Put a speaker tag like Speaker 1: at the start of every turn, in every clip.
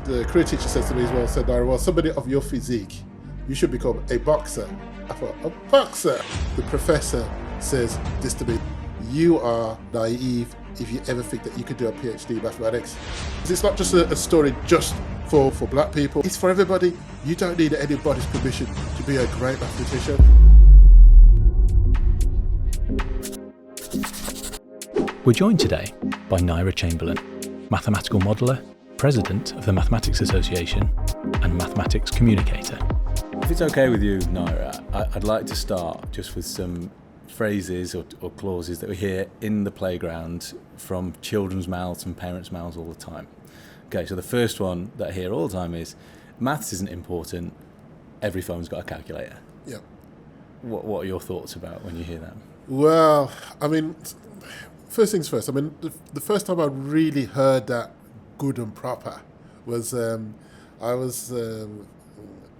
Speaker 1: the career teacher says to me as well, said, Nira, well, somebody of your physique, you should become a boxer. I thought, a boxer? The professor says this to me, you are naive if you ever think that you could do a PhD in mathematics. It's not just a story just for black people, it's for everybody. You don't need anybody's permission to be a great mathematician.
Speaker 2: We're joined today by Nira Chamberlain, mathematical modeller, president of the Mathematics Association and mathematics communicator.
Speaker 3: If it's okay with you, Nira, I'd like to start just with some phrases or clauses that we hear in the playground from children's mouths and parents' mouths all the time. Okay, so the first one that I hear all the time is, maths isn't important, every phone's got a calculator.
Speaker 1: Yeah.
Speaker 3: What are your thoughts about when you hear that?
Speaker 1: Well, I mean, first things first, I mean, the first time I really heard that good and proper was I was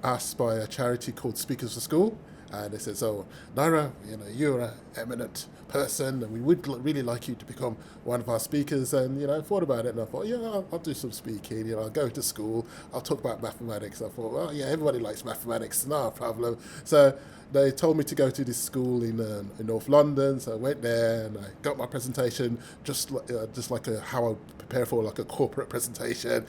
Speaker 1: asked by a charity called Speakers for School, and they said, so Nira, you're an eminent person and we would really like you to become one of our speakers. And I thought about it and I thought, yeah, I'll do some speaking, I'll go to school, I'll talk about mathematics. I thought, well, yeah, everybody likes mathematics, no problem. So they told me to go to this school in North London, so I went there and I got my presentation just like how I prepare for like a corporate presentation,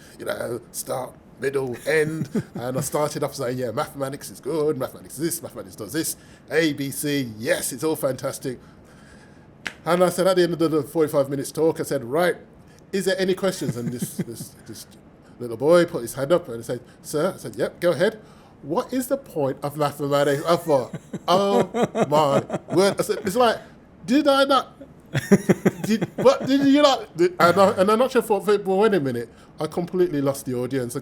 Speaker 1: start, middle, end, and I started off saying, yeah, mathematics is good, mathematics is this, mathematics does this, A, B, C, yes, it's all fantastic. And I said, at the end of the 45 minutes talk, I said, right, is there any questions? And this little boy put his hand up and he said, sir, I said, yep, go ahead. What is the point of mathematics? I thought, oh my word. I said, it's like, did I not? Did you not? And I'm not sure. Well, wait a minute. I completely lost the audience. I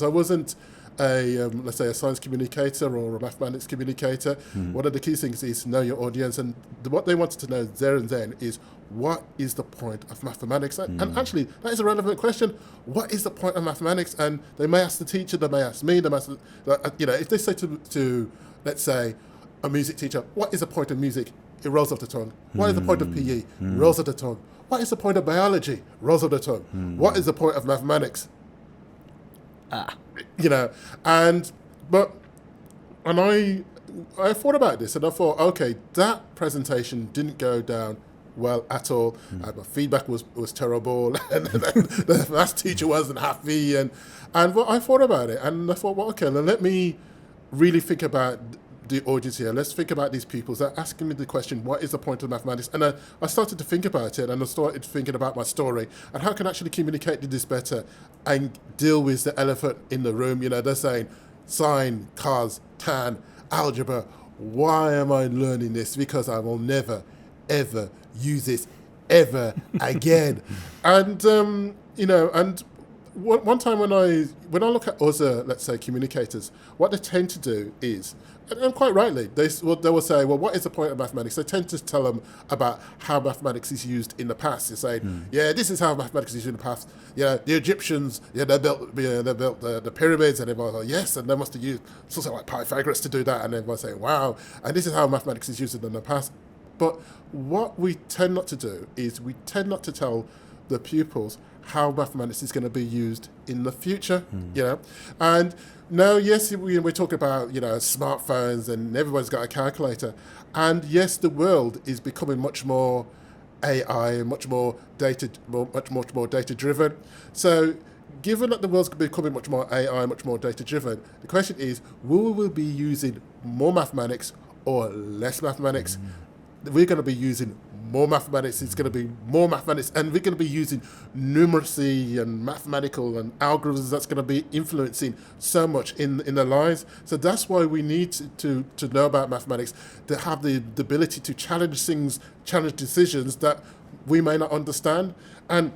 Speaker 1: wasn't let's say a science communicator or a mathematics communicator. One of the key things is know your audience, and what they wanted to know there and then is, what is the point of mathematics? And actually, that is a relevant question. What is the point of mathematics? And they may ask the teacher, they may ask me, they may ask, if they say to let's say, a music teacher, what is the point of music? It rolls off the tongue. What is the point of PE? Rolls off the tongue. What is the point of biology? Rolls off the tongue. What is the point of mathematics? And I thought about this and I thought, okay, that presentation didn't go down well at all. My feedback was terrible, and the maths teacher wasn't happy, and I thought about it and I thought, well, okay, then let me really think about the audience here. Let's think about these people that are asking me the question, what is the point of mathematics? And I started to think about it, and I started thinking about my story and how can I actually communicate this better and deal with the elephant in the room. They're saying sine, cos, tan, algebra. Why am I learning this? Because I will never, ever use this ever again. And, and one time when I look at other, let's say, communicators, what they tend to do is, and quite rightly, they will say, well, what is the point of mathematics? They tend to tell them about how mathematics is used in the past. They say, yeah, this is how mathematics is used in the past. The Egyptians, they built the pyramids, and everyone like, yes, and they must have used something like Pythagoras to do that, and everyone saying, wow, and this is how mathematics is used in the past. But what we tend not to do is we tend not to tell the pupils how mathematics is going to be used in the future, And now, yes, we talk about, smartphones and everyone's got a calculator. And yes, the world is becoming much more AI, much more data-driven. So given that the world's becoming much more AI, much more data-driven, the question is, will we be using more mathematics or less mathematics? We're going to be using more mathematics, it's going to be more mathematics, and we're going to be using numeracy and mathematical and algorithms that's going to be influencing so much in their lives. So that's why we need to know about mathematics, to have the ability to challenge things, challenge decisions that we may not understand. And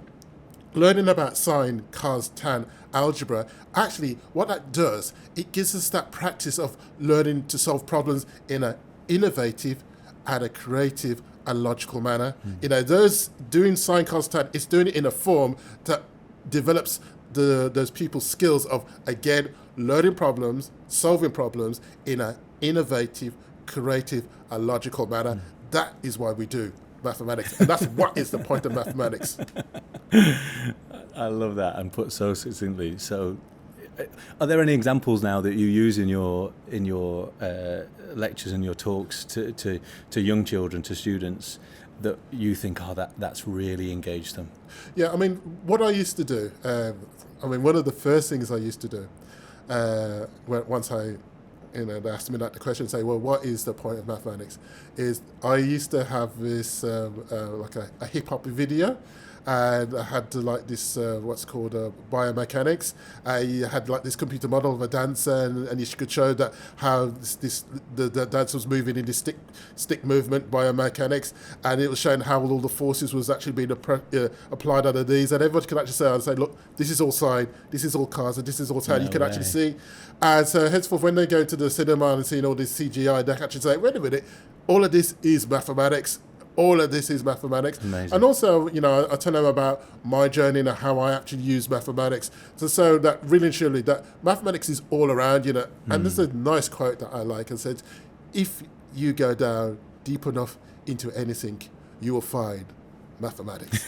Speaker 1: learning about sine, cos, tan, algebra, actually what that does, it gives us that practice of learning to solve problems in an innovative and a creative and logical manner. Those doing sine, cos, tan, it's doing it in a form that develops those people's skills of, again, learning problems, solving problems in an innovative, creative and logical manner. That is why we do mathematics, and that's what is the point of mathematics.
Speaker 3: I love that, and put so succinctly. So, are there any examples now that you use in your lectures and your talks to young children, to students, that you think, that's really engaged them?
Speaker 1: Yeah, I mean, what I used to do, one of the first things I used to do, once I, they asked me that the question, say, well, what is the point of mathematics? Is I used to have this like a hip hop video, and I had this what's called biomechanics. I had like this computer model of a dancer, and you could show that how the dancer was moving in this stick movement, biomechanics, and it was showing how all the forces was actually being applied under these, and everyone could actually say, look, this is all sine, this is all cos, and this is all tan. You can actually see, and so henceforth when they go to the cinema and see all this CGI, they actually say, wait a minute, all of this is mathematics. All of this is mathematics.
Speaker 3: Amazing.
Speaker 1: And also, I tell them about my journey and how I actually use mathematics. So that really and truly, that mathematics is all around, And there's a nice quote that I like, and said, if you go down deep enough into anything, you will find mathematics.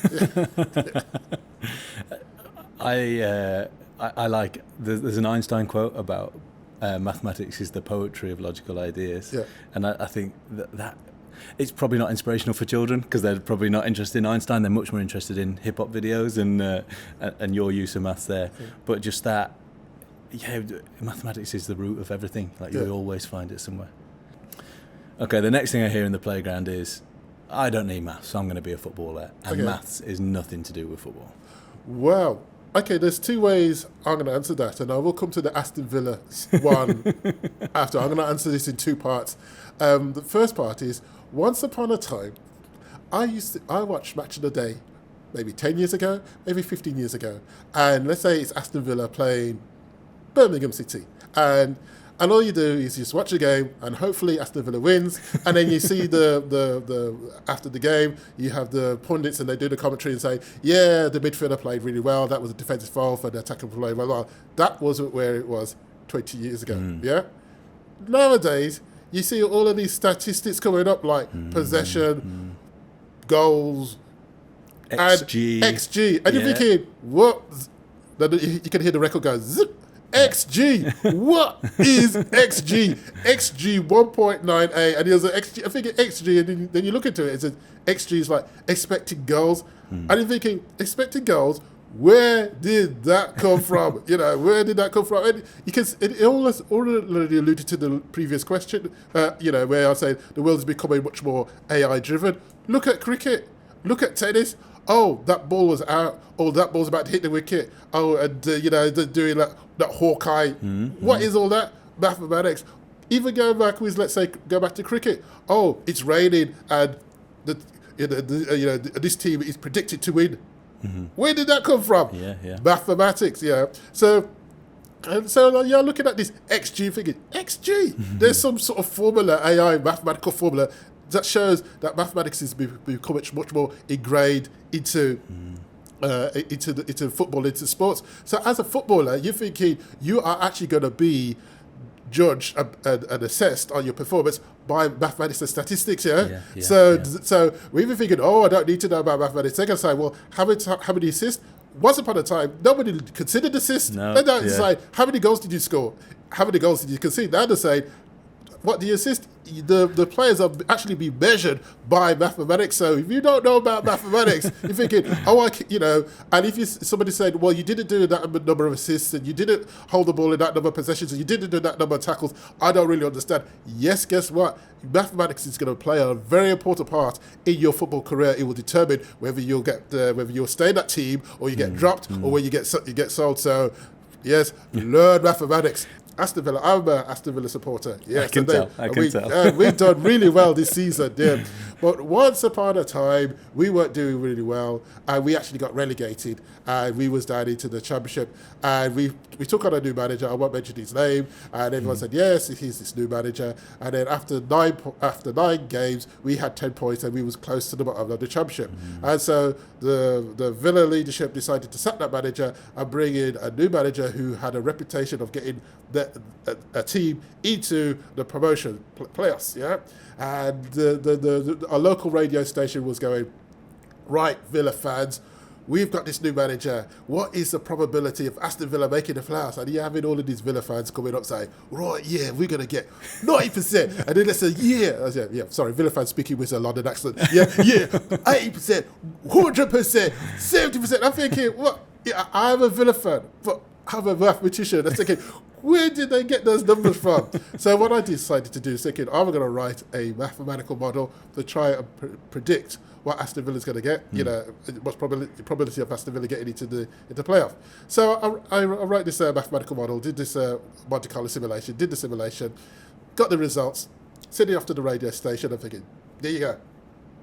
Speaker 3: I like, there's an Einstein quote about mathematics is the poetry of logical ideas.
Speaker 1: Yeah.
Speaker 3: And I think that it's probably not inspirational for children, because they're probably not interested in Einstein. They're much more interested in hip-hop videos and your use of maths there. Yeah. But just that, mathematics is the root of everything. Like, you always find it somewhere. Okay, the next thing I hear in the playground is, I don't need maths, so I'm going to be a footballer. And maths is nothing to do with football.
Speaker 1: Well, okay, there's two ways I'm going to answer that, and I will come to the Aston Villa one after. I'm going to answer this in two parts. The first part is, once upon a time, I watched Match of the Day, maybe 10 years ago, maybe 15 years ago, and let's say it's Aston Villa playing Birmingham City, and all you do is you just watch the game, and hopefully Aston Villa wins, and then you see the after the game, you have the pundits, and they do the commentary and say, yeah, the midfielder played really well, that was a defensive foul for the attacker played well. That wasn't where it was 20 years ago, yeah? Nowadays, you see all of these statistics coming up, like possession, goals, XG. And you're thinking, what? You can hear the record go, zip, XG. What is XG? XG 1.98. And there's an XG, I think XG, and then you look into it, it says XG is like expected goals. And you're thinking, expected goals, where did that come from? Where did that come from? And because it already alluded to the previous question, where I say the world is becoming much more AI driven. Look at cricket. Look at tennis. Oh, that ball was out. Oh, that ball's about to hit the wicket. Oh, and they're doing that Hawkeye. What is all that? Mathematics. Even going back with, let's say, go back to cricket. Oh, it's raining, and this team is predicted to win. Where did that come from? Mathematics, So looking at this XG figure, XG, there's some sort of formula, AI mathematical formula that shows that mathematics is become much more ingrained into football, into sports. So as a footballer, you're thinking you are actually going to be judged and assessed on your performance by mathematics and statistics, So we've been thinking, I don't need to know about mathematics. They're going to say, well, how many assists? Once upon a time, nobody considered assists. They don't say, how many goals did you score? How many goals did you concede? Now they say, what do you assist? The players are actually being measured by mathematics. So if you don't know about mathematics, you're thinking, and if somebody said, well, you didn't do that number of assists, and you didn't hold the ball in that number of possessions, and you didn't do that number of tackles, I don't really understand. Yes, guess what? Mathematics is going to play a very important part in your football career. It will determine whether you'll stay in that team, or you get dropped, or where you get sold. So, yes, learn mathematics. Aston Villa. I'm an Aston Villa supporter. Yes,
Speaker 3: I can tell.
Speaker 1: We've done really well this season, yeah. But once upon a time, we weren't doing really well, and we actually got relegated, and we was down into the Championship, and we took on a new manager. I won't mention his name, and everyone said, yes, he's this new manager. And then after nine games, we had 10 points, and we was close to the bottom of the Championship. And so the Villa leadership decided to sack that manager and bring in a new manager who had a reputation of getting a team into the promotion playoffs, yeah. And our local radio station was going, right, Villa fans, we've got this new manager. What is the probability of Aston Villa making the playoffs? And you're having all of these Villa fans coming up saying, right, yeah, we're going to get 90%. And then they say, Villa fans speaking with a London accent. Yeah, 80%, 100%, 70%. I'm thinking, what? Yeah, I'm a Villa fan, but I'm a mathematician. I'm thinking, where did they get those numbers from? So what I decided to do is thinking, I'm going to write a mathematical model to try and predict what Aston Villa is going to get, what's probability of Aston Villa getting into the playoff. So I wrote this mathematical model, did this Monte Carlo simulation, did the simulation, got the results, sent it off to the radio station. I'm thinking, there you go.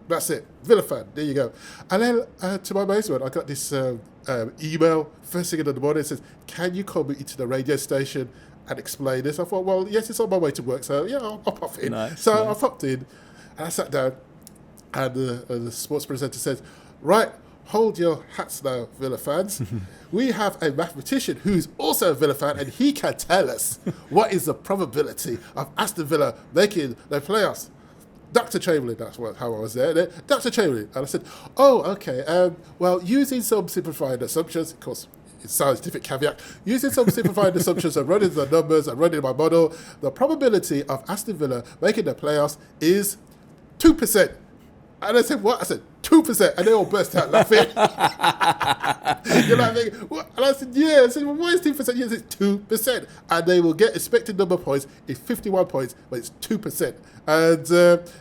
Speaker 1: That's it. Villa fan, there you go. And then, to my amazement, I got this email first thing in the morning. It says, can you come into the radio station and explain this? I thought, well, yes, it's on my way to work, so yeah, I'll pop in. Nice. I popped in, and I sat down, and the sports presenter says, right, hold your hats now, Villa fans. We have a mathematician who's also a Villa fan, and he can tell us what is the probability of Aston Villa making the playoffs. Dr. Chamberlain, that's how I was there. Dr. Chamberlain. And I said, oh, okay, well, using some simplified assumptions, of course, it's scientific caveat, using some simplified assumptions and running the numbers and running my model, the probability of Aston Villa making the playoffs is 2%. And I said, what? I said, 2%. And they all burst out laughing. You know what I mean? And I said, yeah. I said, well, why is 2%? Yes, it's 2%. And they will get expected number of points is 51 points, but it's 2%. And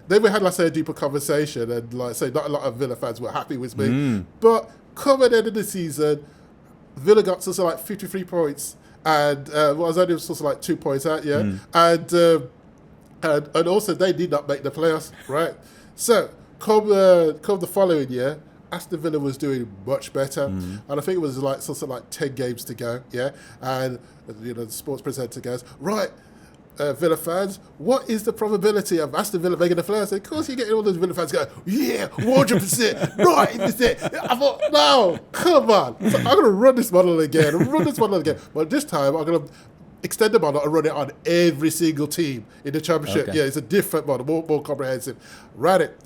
Speaker 1: then we had, like, say, a deeper conversation. And, like, say, not a lot of Villa fans were happy with me. But come at the end of the season, Villa got sort of like 53 points. And I was only sort of like 2 points out, yeah. And also, they did not make the playoffs, right? So, come the following year, Aston Villa was doing much better, and I think it was like sort of like 10 games to go, yeah. And the sports presenter goes, right, Villa fans, what is the probability of Aston Villa making the playoffs? Of course, you're getting all those Villa fans going, yeah, 100%, 90%. I thought, no, come on. So I'm going to run this model again, but this time I'm going to extend the model and run it on every single team in the championship. Okay. Yeah, it's a different model, more comprehensive. Ran it.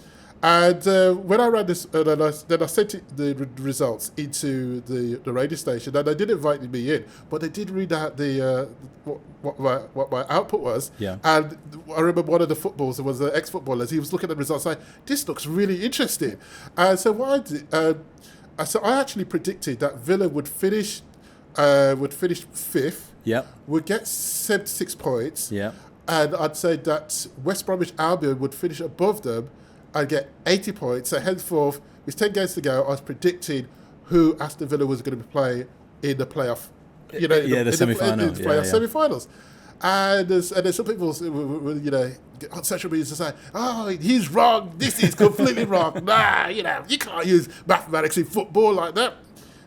Speaker 1: And when I ran this, then I sent the results into the radio station, and they didn't invite me in, but they did read out the what my output was. Yeah. And I remember one of the footballers, there was ex-footballers, he was looking at the results saying, this looks really interesting. And so what I did, I actually predicted that Villa would finish fifth, would get 76 points, and I'd say that West Bromwich Albion would finish above them and get 80 points. So henceforth, with 10 games to go, I was predicting who Aston Villa was going to be playing in the playoff.
Speaker 3: The semi-final.
Speaker 1: Semi-finals. And there's some people, on social media to say, oh, he's wrong. This is completely wrong. Nah, you can't use mathematics in football like that.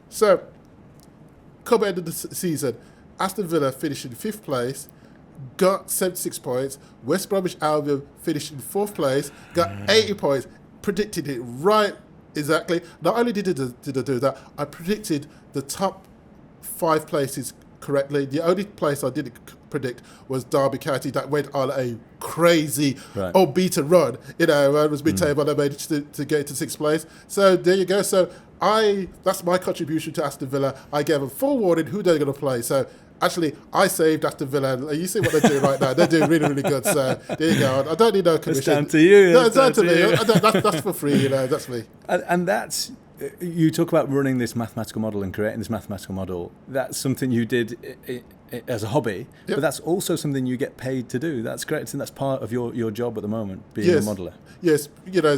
Speaker 1: So, come end of the season, Aston Villa finished in 5th place, got 76 points. West Bromwich Albion finished in 4th place, got 80 points. Predicted it right, exactly. Not only did I do that, I predicted the top 5 places correctly. The only place I didn't predict was Derby County, that went on a crazy unbeaten run. And was mid-table and I made it to get into 6th place. So there you go. So that's my contribution to Aston Villa. I gave them full warning who they're going to play. So actually, I saved Aston Villa. You see what they're doing right now. They're doing really, really good. So there you go. I don't need no commission.
Speaker 3: It's down to you.
Speaker 1: No, it's down to me. That's for free. That's me.
Speaker 3: And that's, you talk about running this mathematical model and creating this mathematical model. That's something you did as a hobby, but that's also something you get paid to do. That's great. And that's part of your job at the moment, being a modeler.
Speaker 1: Yes.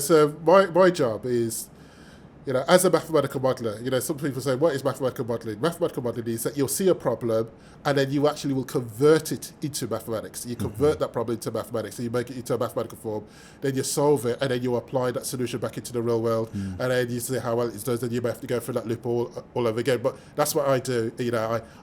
Speaker 1: So my job is, as a mathematical modeler, some people say, what is mathematical modeling? Mathematical modeling is that you'll see a problem and then you actually will convert it into mathematics. You convert that problem into mathematics, so you make it into a mathematical form, then you solve it, and then you apply that solution back into the real world, and then you see how well it does, then you may have to go through that loop all over again. But that's what I do.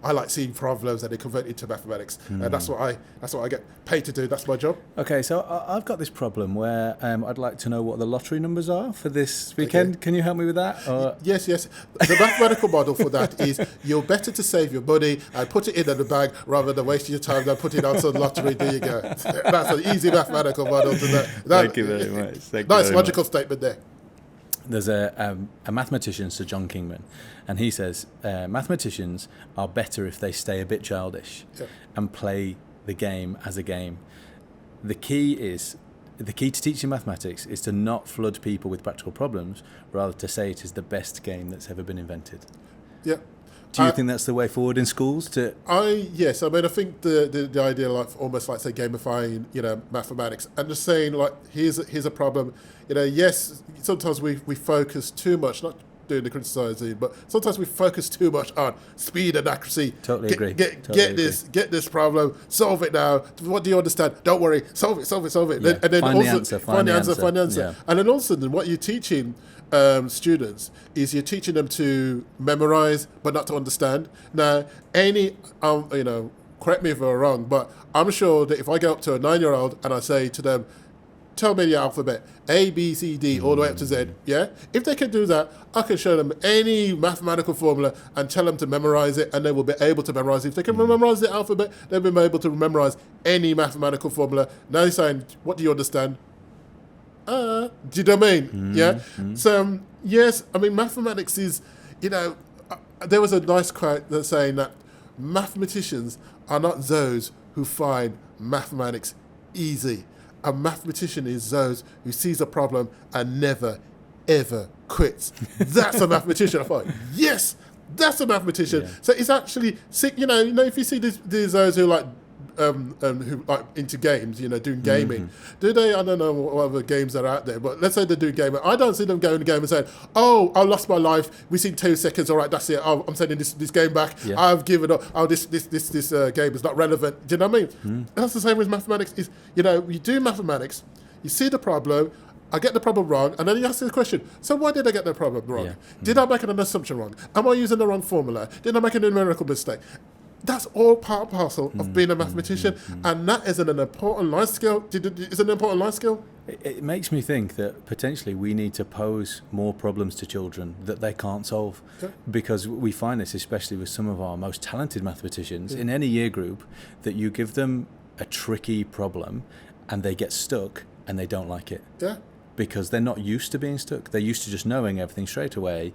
Speaker 1: I like seeing problems and then convert it into mathematics, and that's what I get paid to do. That's my job.
Speaker 3: Okay, so I've got this problem where I'd like to know what the lottery numbers are for this weekend. Okay. Can you help me with that? Or?
Speaker 1: Yes. The mathematical model for that is you're better to save your money and put it in the bag rather than wasting your time than putting it on some lottery. There you go. That's an easy mathematical model to that.
Speaker 3: Thank you very much.
Speaker 1: Nice logical statement there.
Speaker 3: there's a mathematician, Sir John Kingman, and he says mathematicians are better if they stay a bit childish and play the game as a game. The key to teaching mathematics is to not flood people with practical problems, rather to say it is the best game that's ever been invented.
Speaker 1: Yeah.
Speaker 3: Do you think that's the way forward in schools?
Speaker 1: Yes. I mean, I think the idea, like almost like say gamifying, mathematics, and just saying like here's a problem. Yes, sometimes we focus too much, not doing the criticizing, but sometimes we focus too much on speed and accuracy.
Speaker 3: Totally agree.
Speaker 1: Get this problem, solve it now. What do you understand? Don't worry, solve it.
Speaker 3: Yeah.
Speaker 1: And then
Speaker 3: find the answer.
Speaker 1: Yeah. And then also, what you're teaching students is you're teaching them to memorize, but not to understand. Now, correct me if I'm wrong, but I'm sure that if I go up to a 9-year-old and I say to them, tell me the alphabet, A, B, C, D, all the way up to Z, yeah? If they can do that, I can show them any mathematical formula and tell them to memorize it, and they will be able to memorize it. If they can memorize the alphabet, they'll be able to memorize any mathematical formula. Now you're saying, what do you understand? Do you know what I mean? Yeah? So, yes, I mean, mathematics is, there was a nice quote that's saying that mathematicians are not those who find mathematics easy. A mathematician is those who sees a problem and never, ever quits. That's a mathematician. I thought, yes, that's a mathematician. Yeah. So it's actually, if you see these those who like, who like into games, doing gaming. Do they? I don't know what other games are out there, but let's say they do gaming. I don't see them going to game and saying, "Oh, I lost my life. We've seen 2 seconds. All right, that's it. Oh, I'm sending this game back. Yeah. I've given up. Oh, this game is not relevant." Do you know what I mean? That's the same with mathematics. Is you do mathematics, you see the problem. I get the problem wrong, and then you ask the question, so why did I get the problem wrong? Yeah. Did I make an assumption wrong? Am I using the wrong formula? Did I make a numerical mistake? That's all part and parcel of being a mathematician, and that is an important life skill. Is it an important life skill?
Speaker 3: It makes me think that potentially we need to pose more problems to children that they can't solve, because we find this, especially with some of our most talented mathematicians, in any year group, that you give them a tricky problem and they get stuck and they don't like it.
Speaker 1: Yeah.
Speaker 3: Because they're not used to being stuck. They're used to just knowing everything straight away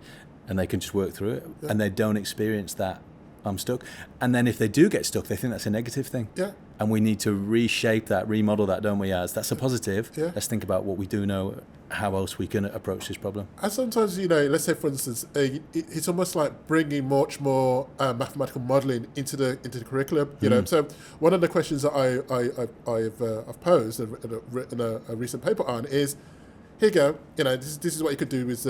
Speaker 3: and they can just work through it, and they don't experience that I'm stuck. And then if they do get stuck, they think that's a negative thing.
Speaker 1: Yeah.
Speaker 3: And we need to reshape that, remodel that, don't we, as that's a positive. Yeah. Let's think about what we do know, how else we can approach this problem.
Speaker 1: And sometimes, let's say, for instance, it's almost like bringing much more mathematical modelling into the curriculum. So one of the questions that I've posed and written a recent paper on is, here you go. This is what you could do with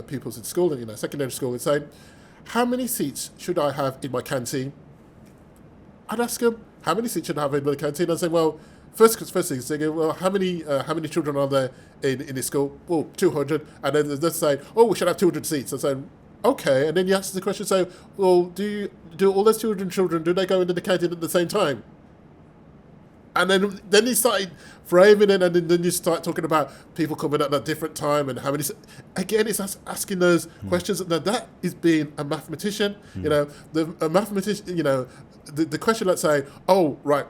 Speaker 1: pupils in school, and secondary school, and saying, how many seats should I have in my canteen? I'd ask them, how many seats should I have in my canteen? I'd say, well, first thing, saying, well, how many children are there in this school? Well, 200. And then they're saying, oh, we should have 200 seats. I say, okay. And then you ask the question, so, well, do all those children, do they go into the canteen at the same time? And then you started framing it, and then you start talking about people coming at a different time and how many. Again, it's asking those questions. Now that is being a mathematician. A mathematician. The question, let's say, oh right,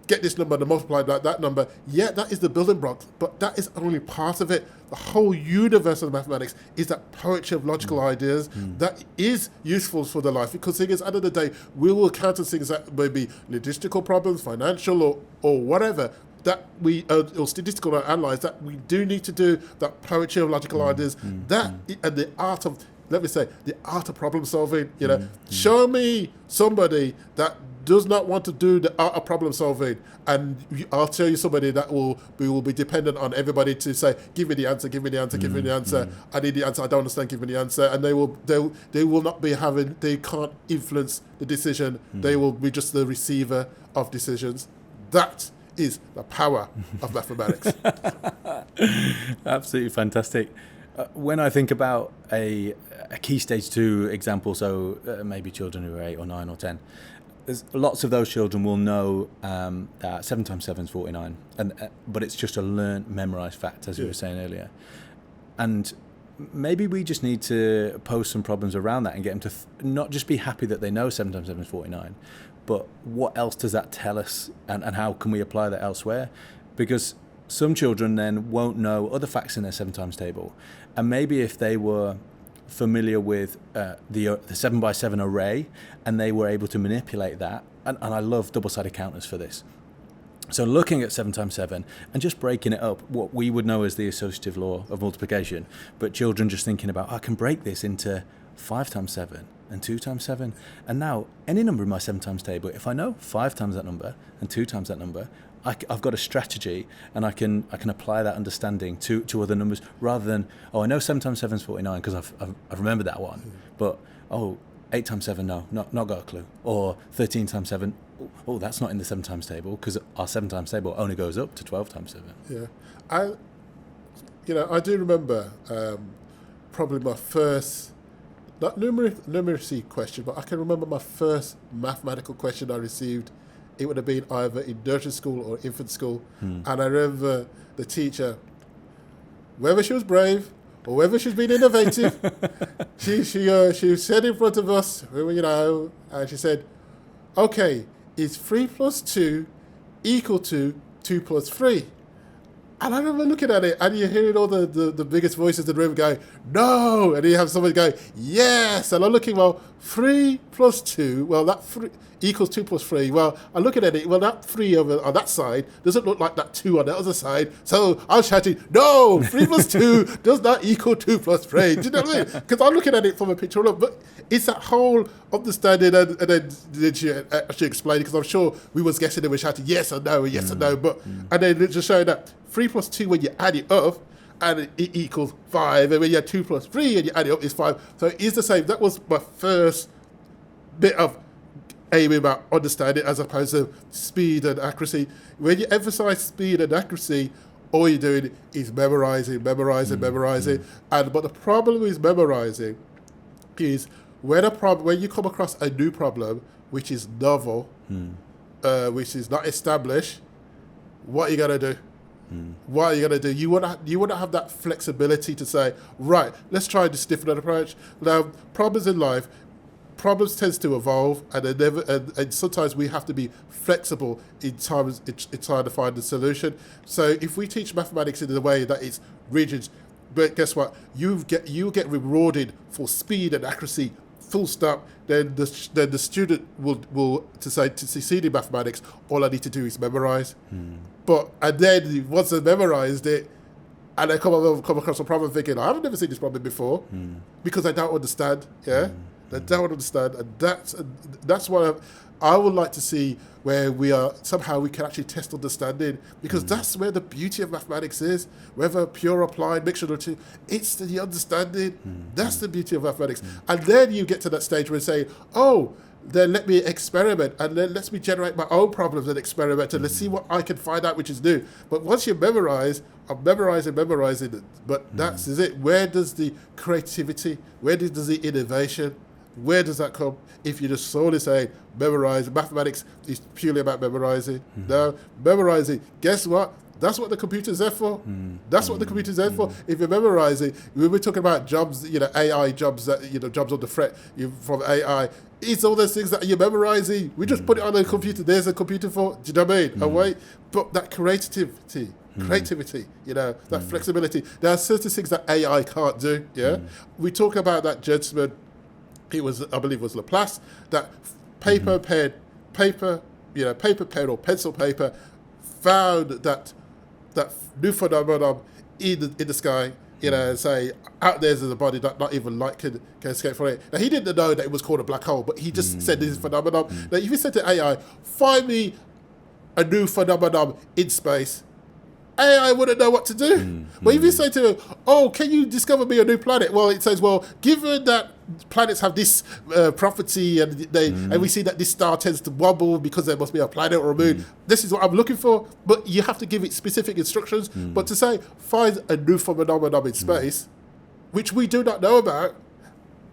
Speaker 1: get this number to multiply that number. Yeah, that is the building block, but that is only part of it. The whole universe of mathematics is that poetry of logical ideas that is useful for the life, because at the end of the day, we will encounter things that may be logistical problems, financial or whatever, that we or statistical analyze, that we do need to do that poetry of logical ideas, and the art of, let me say, the art of problem solving. Show me somebody that does not want to do the art of problem solving, and I'll show you somebody that will be dependent on everybody to say, give me the answer, give me the answer, give me the answer. I need the answer, I don't understand, give me the answer. And they will not be they can't influence the decision. They will be just the receiver of decisions. That is the power of mathematics.
Speaker 3: Absolutely fantastic. When I think about a key stage 2 example, so maybe children who are 8 or 9 or 10, there's lots of those children will know that 7 times 7 is 49, but it's just a learnt, memorised fact, as you were saying earlier. And maybe we just need to pose some problems around that and get them to not just be happy that they know 7 times 7 is 49, but what else does that tell us, and how can we apply that elsewhere? Because some children then won't know other facts in their 7 times table. And maybe if they were familiar with the 7 by 7 array and they were able to manipulate that, and I love double-sided counters for this. So looking at 7 times 7 and just breaking it up, what we would know as the associative law of multiplication, but children just thinking about, I can break this into 5 times 7 and 2 times 7. And now any number in my 7 times table, if I know 5 times that number and 2 times that number, I've got a strategy, and I can apply that understanding to other numbers, rather than, I know 7 times 7 is 49 because I've remembered that one, but 8 times 7, no, not got a clue. Or 13 times 7, that's not in the 7 times table, because our 7 times table only goes up to 12 times 7.
Speaker 1: Yeah, I do remember probably my first, not numeracy question, but I can remember my first mathematical question I received. It would have been either in nursery school or infant school. And I remember the teacher, whether she was brave or whether she's been innovative, she said in front of us, and she said, okay, is 3 plus 2 equal to 2 plus 3? And I remember looking at it, and you're hearing all the biggest voices in the room going, no! And you have somebody going, yes! And I'm looking, 3 plus 2, that 3 equals 2 plus 3. Well, I'm looking at it, that 3 over on that side doesn't look like that 2 on the other side. So I'm shouting, no! 3 plus 2 does not equal 2 plus 3. Do you know what I mean? Because I'm looking at it from a picture, but it's that whole understanding, and then she actually explained it, because I'm sure we was guessing and we shouting yes or no, yes or no, but and then just showing that 3 plus 2, when you add it up, and it equals 5, and when you add 2 plus 3 and you add it up, it's 5. So it is the same. That was my first bit of aiming about understanding, as opposed to speed and accuracy. When you emphasize speed and accuracy, all you're doing is memorizing. But the problem with memorizing is when you come across a new problem which is novel, which is not established, what are you gonna do? What are you going to do? You want to have that flexibility to say, right, let's try this different approach. Now, problems in life, problems tends to evolve, and sometimes we have to be flexible in trying to find a solution. So if we teach mathematics in a way that it's rigid, but guess what? You get rewarded for speed and accuracy, full stop. Then the student will to succeed in mathematics, all I need to do is memorize. And then once they've memorized it, and I come across a problem thinking, I've never seen this problem before, because I don't understand. I don't understand, and that's what I would like to see, where we can actually test understanding, because that's where the beauty of mathematics is. Whether pure, applied, mixture or two, it's the understanding. That's the beauty of mathematics. And then you get to that stage where you say, then let me experiment, and then let me generate my own problems and experiment, and let's see what I can find out which is new. But once you memorize, I'm memorizing it. But that's it. Where does the creativity, where does the innovation, where does that come? If you just solely say memorize, mathematics is purely about memorizing. No, memorizing, guess what? That's what the computer's there for. That's what the computer's there for. If you're memorizing, we were talking about jobs, AI jobs, jobs on the threat from AI. It's all those things that you're memorizing. We just put it on the computer. There's a computer for. Do you know what I mean? Away, but that creativity, that flexibility. There are certain things that AI can't do. We talk about that gentleman. I believe it was Laplace. That paper, pen or pencil paper found that new phenomenon in the sky. Say out there's a body that not even light can escape from it. Now, he didn't know that it was called a black hole, but he just said this is a phenomenon. Now, if you said to AI, find me a new phenomenon in space, AI wouldn't know what to do. But if you say to it, can you discover me a new planet? Well, it says, given that planets have this property, and we see that this star tends to wobble because there must be a planet or a moon, this is what I'm looking for. But you have to give it specific instructions. But to say, find a new phenomenon in space, which we do not know about,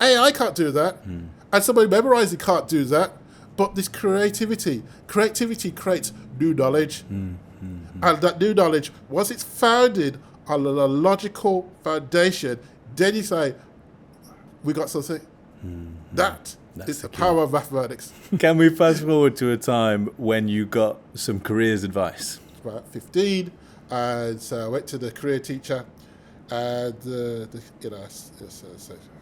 Speaker 1: AI can't do that. And somebody memorizing can't do that. But this creativity creates new knowledge. And that new knowledge, once it's founded on a logical foundation, then you say, we got something. That is the power of mathematics.
Speaker 3: Can we fast forward to a time when you got some careers advice?
Speaker 1: About 15, And so I went to the career teacher, and all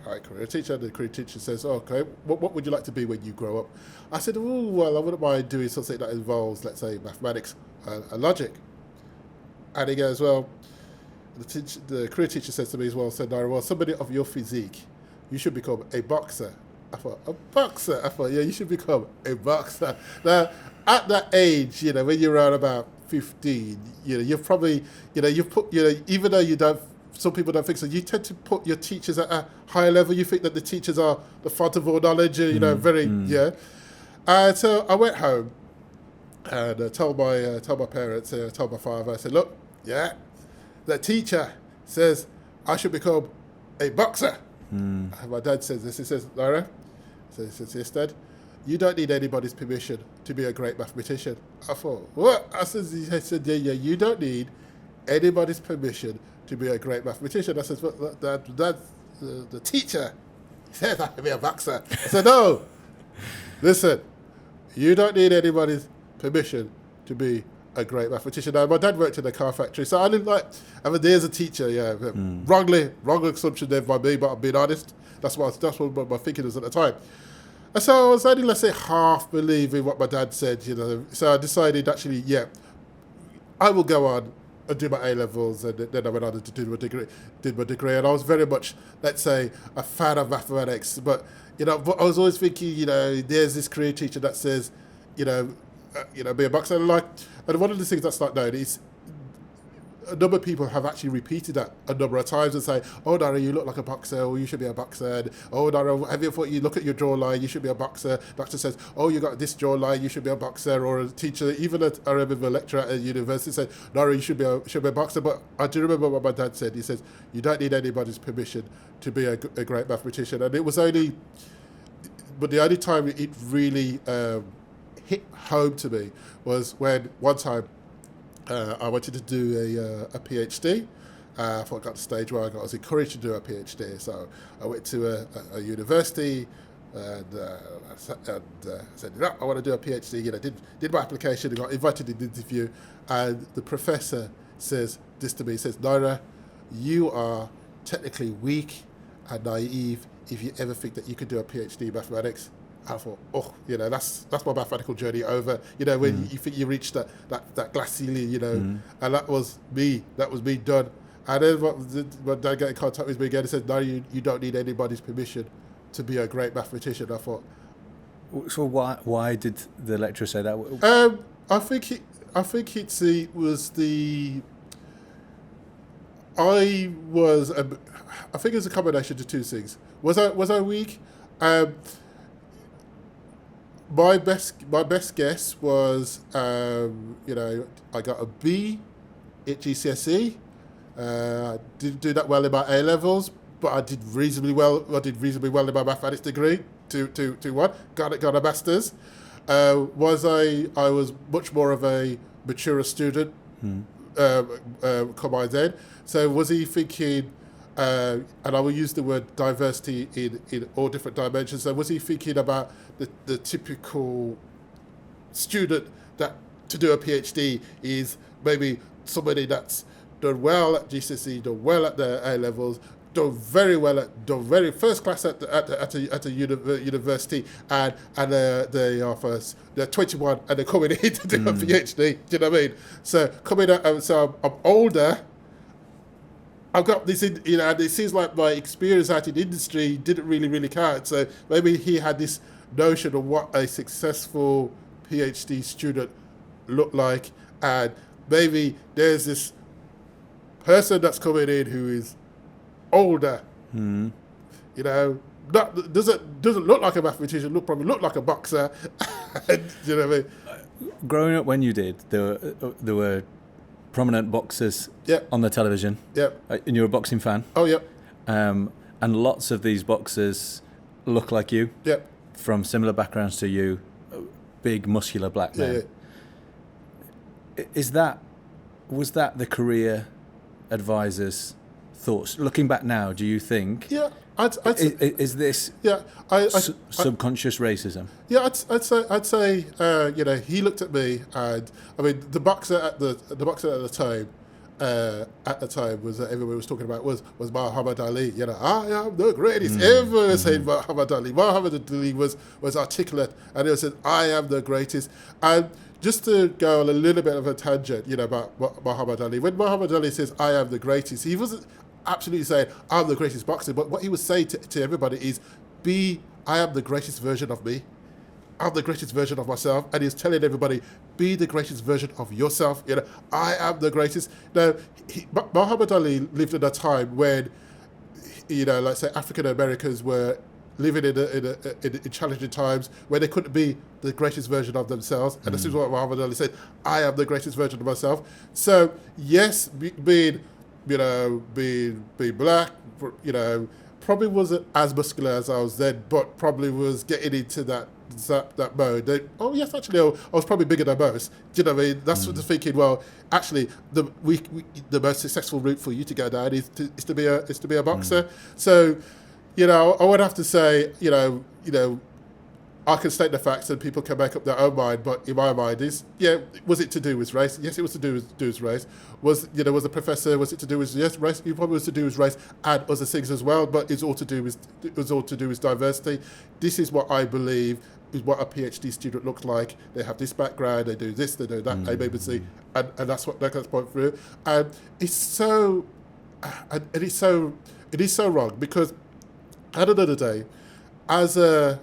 Speaker 1: right, career teacher. The career teacher says, okay, what would you like to be when you grow up? I said, oh, well, I wouldn't mind doing something that involves, let's say, mathematics and logic. And he goes, well, the career teacher says to me as well, said, Nira, well, somebody of your physique, you should become a boxer. I thought, a boxer? I thought, yeah, you should become a boxer. Now, at that age, when you're around about 15, you've probably, even though you don't, some people don't think so, you tend to put your teachers at a higher level. You think that the teachers are the font of all knowledge, yeah. So I went home and told my parents, told my father, I said, look, yeah, the teacher says I should become a boxer. And my dad says this, he says, Nira, so he says, yes, Dad, you don't need anybody's permission to be a great mathematician. I thought, what? He said, yeah, you don't need anybody's permission to be a great mathematician. I said, well, the teacher said I could be a boxer. I said, no, listen, you don't need anybody's permission to be a great mathematician. Now, my dad worked in a car factory, so I didn't there's a teacher, wrong assumption there by me, but I'm being honest. That's what my thinking was at the time. And so I was only, let's say, half believing what my dad said, So I decided, actually, I will go on and do my A-levels, and then I went on to do my degree, and I was very much, let's say, a fan of mathematics, but I was always thinking, there's this career teacher that says, be a boxer, and one of the things that's not known is a number of people have actually repeated that a number of times and say, oh, Nira, you look like a boxer, or you should be a boxer. And, oh, Nira, have you thought, you look at your jawline, you should be a boxer. Doctor says, oh, you got this jawline, you should be a boxer. Or a teacher, even I remember a lecturer at a university said, Nira, you should be a boxer. But I do remember what my dad said. He says, you don't need anybody's permission to be a great mathematician. And it was the only time it really hit home to me was when one time I wanted to do a PhD. I thought I got to the stage where I was encouraged to do a PhD. So I went to a university and said, no, I want to do a PhD. Did my application, got invited to the interview, and the professor says this to me. He says, Nira, you are technically weak and naive if you ever think that you could do a PhD in mathematics. I thought, that's my mathematical journey over. When you think you reached that glass ceiling, and that was me done. And then when Dad got in contact with me again, he said, no, you don't need anybody's permission to be a great mathematician. I thought.
Speaker 3: So why did the lecturer say that?
Speaker 1: I think it was a combination of two things. Was I weak? My best guess was, I got a B at GCSE. Didn't do that well in my A levels, but I did reasonably well. I did reasonably well in my mathematics degree. Got a master's. I was much more of a mature student. Come then. So was he thinking? And I will use the word diversity in all different dimensions. So was he thinking about the typical student that to do a PhD is maybe somebody that's done well at GCSE, done well at the A levels, done very first class at a university, and they're 21 and they're coming in to do a PhD. Do you know what I mean? So so I'm older. I've got this, and it seems like my experience out in the industry didn't really count. So maybe he had this notion of what a successful PhD student looked like, and maybe there's this person that's coming in who is older, doesn't look like a mathematician, probably look like a boxer. You know what I mean?
Speaker 3: Growing up when you did, there were prominent boxers on the television.
Speaker 1: Yep.
Speaker 3: And you're a boxing fan.
Speaker 1: Oh, yep.
Speaker 3: And lots of these boxers look like you.
Speaker 1: Yep.
Speaker 3: From similar backgrounds to you, big, muscular black men. Yeah. Was that the career advisor's thoughts? Looking back now, do you think?
Speaker 1: Yeah.
Speaker 3: Is this subconscious racism?
Speaker 1: Yeah, I'd say he looked at me, and I mean the boxer at the time at the time was that everyone was talking about was Muhammad Ali. You know, I am the greatest ever, said Muhammad Ali. Muhammad Ali was articulate, and he said, I am the greatest. And just to go on a little bit of a tangent, you know, about Muhammad Ali. When Muhammad Ali says, I am the greatest, he wasn't absolutely saying, I'm the greatest boxer, but what he was saying to everybody is, I am the greatest version of me. I'm the greatest version of myself. And he's telling everybody, be the greatest version of yourself. You know, I am the greatest. Now, Muhammad Ali lived in a time when, you know, let's say African Americans were living in challenging times where they couldn't be the greatest version of themselves. And this is what Muhammad Ali said, I am the greatest version of myself. So yes, being black, you know, probably wasn't as muscular as I was then, but probably was getting into that mode. Yes, actually, I was probably bigger than most. Do you know what I mean? That's what they're thinking. Well, actually, the most successful route for you to go down is to be a boxer. So, you know, I would have to say, you know, I can state the facts and people can make up their own mind, but in my mind was it to do with race? Yes, it was to do with race. Was the professor, was it to do with race? It probably was to do with race and other things as well, but it was all to do with diversity. This is what I believe is what a PhD student looks like. They have this background, they do this, they do that, A, B, and C, and that's what that gets point through. And it is so wrong, because at the end of the day, as a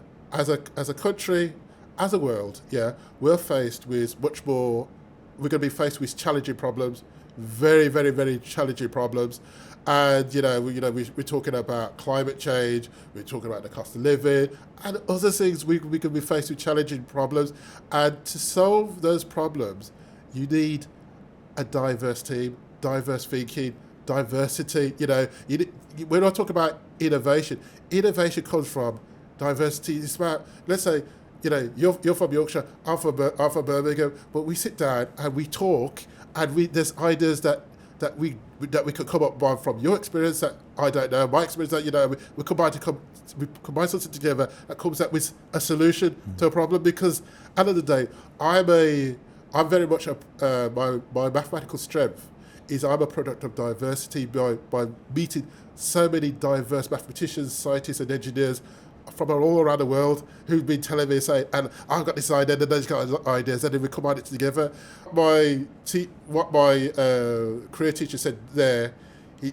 Speaker 1: country, as a world, we're faced with much more. We're going to be faced with challenging problems, very, very, very challenging problems, and we're talking about climate change. We're talking about the cost of living and other things. We can be faced with challenging problems, and to solve those problems, you need a diverse team, diverse thinking, diversity. You know, we're not talking about innovation. Innovation comes from diversity. It's about, let's say, you know, you're from Yorkshire, I'm from Birmingham, but we sit down and we talk, and there's ideas that we could come up with from your experience that I don't know, my experience that, you know, we combine something together that comes up with a solution to a problem. Because at the end of the day, I'm very much my mathematical strength is I'm a product of diversity by meeting so many diverse mathematicians, scientists, and engineers from all around the world who've been telling me, saying, and I've got this idea, and those kind of ideas, and then we combine it together. What my career teacher said there,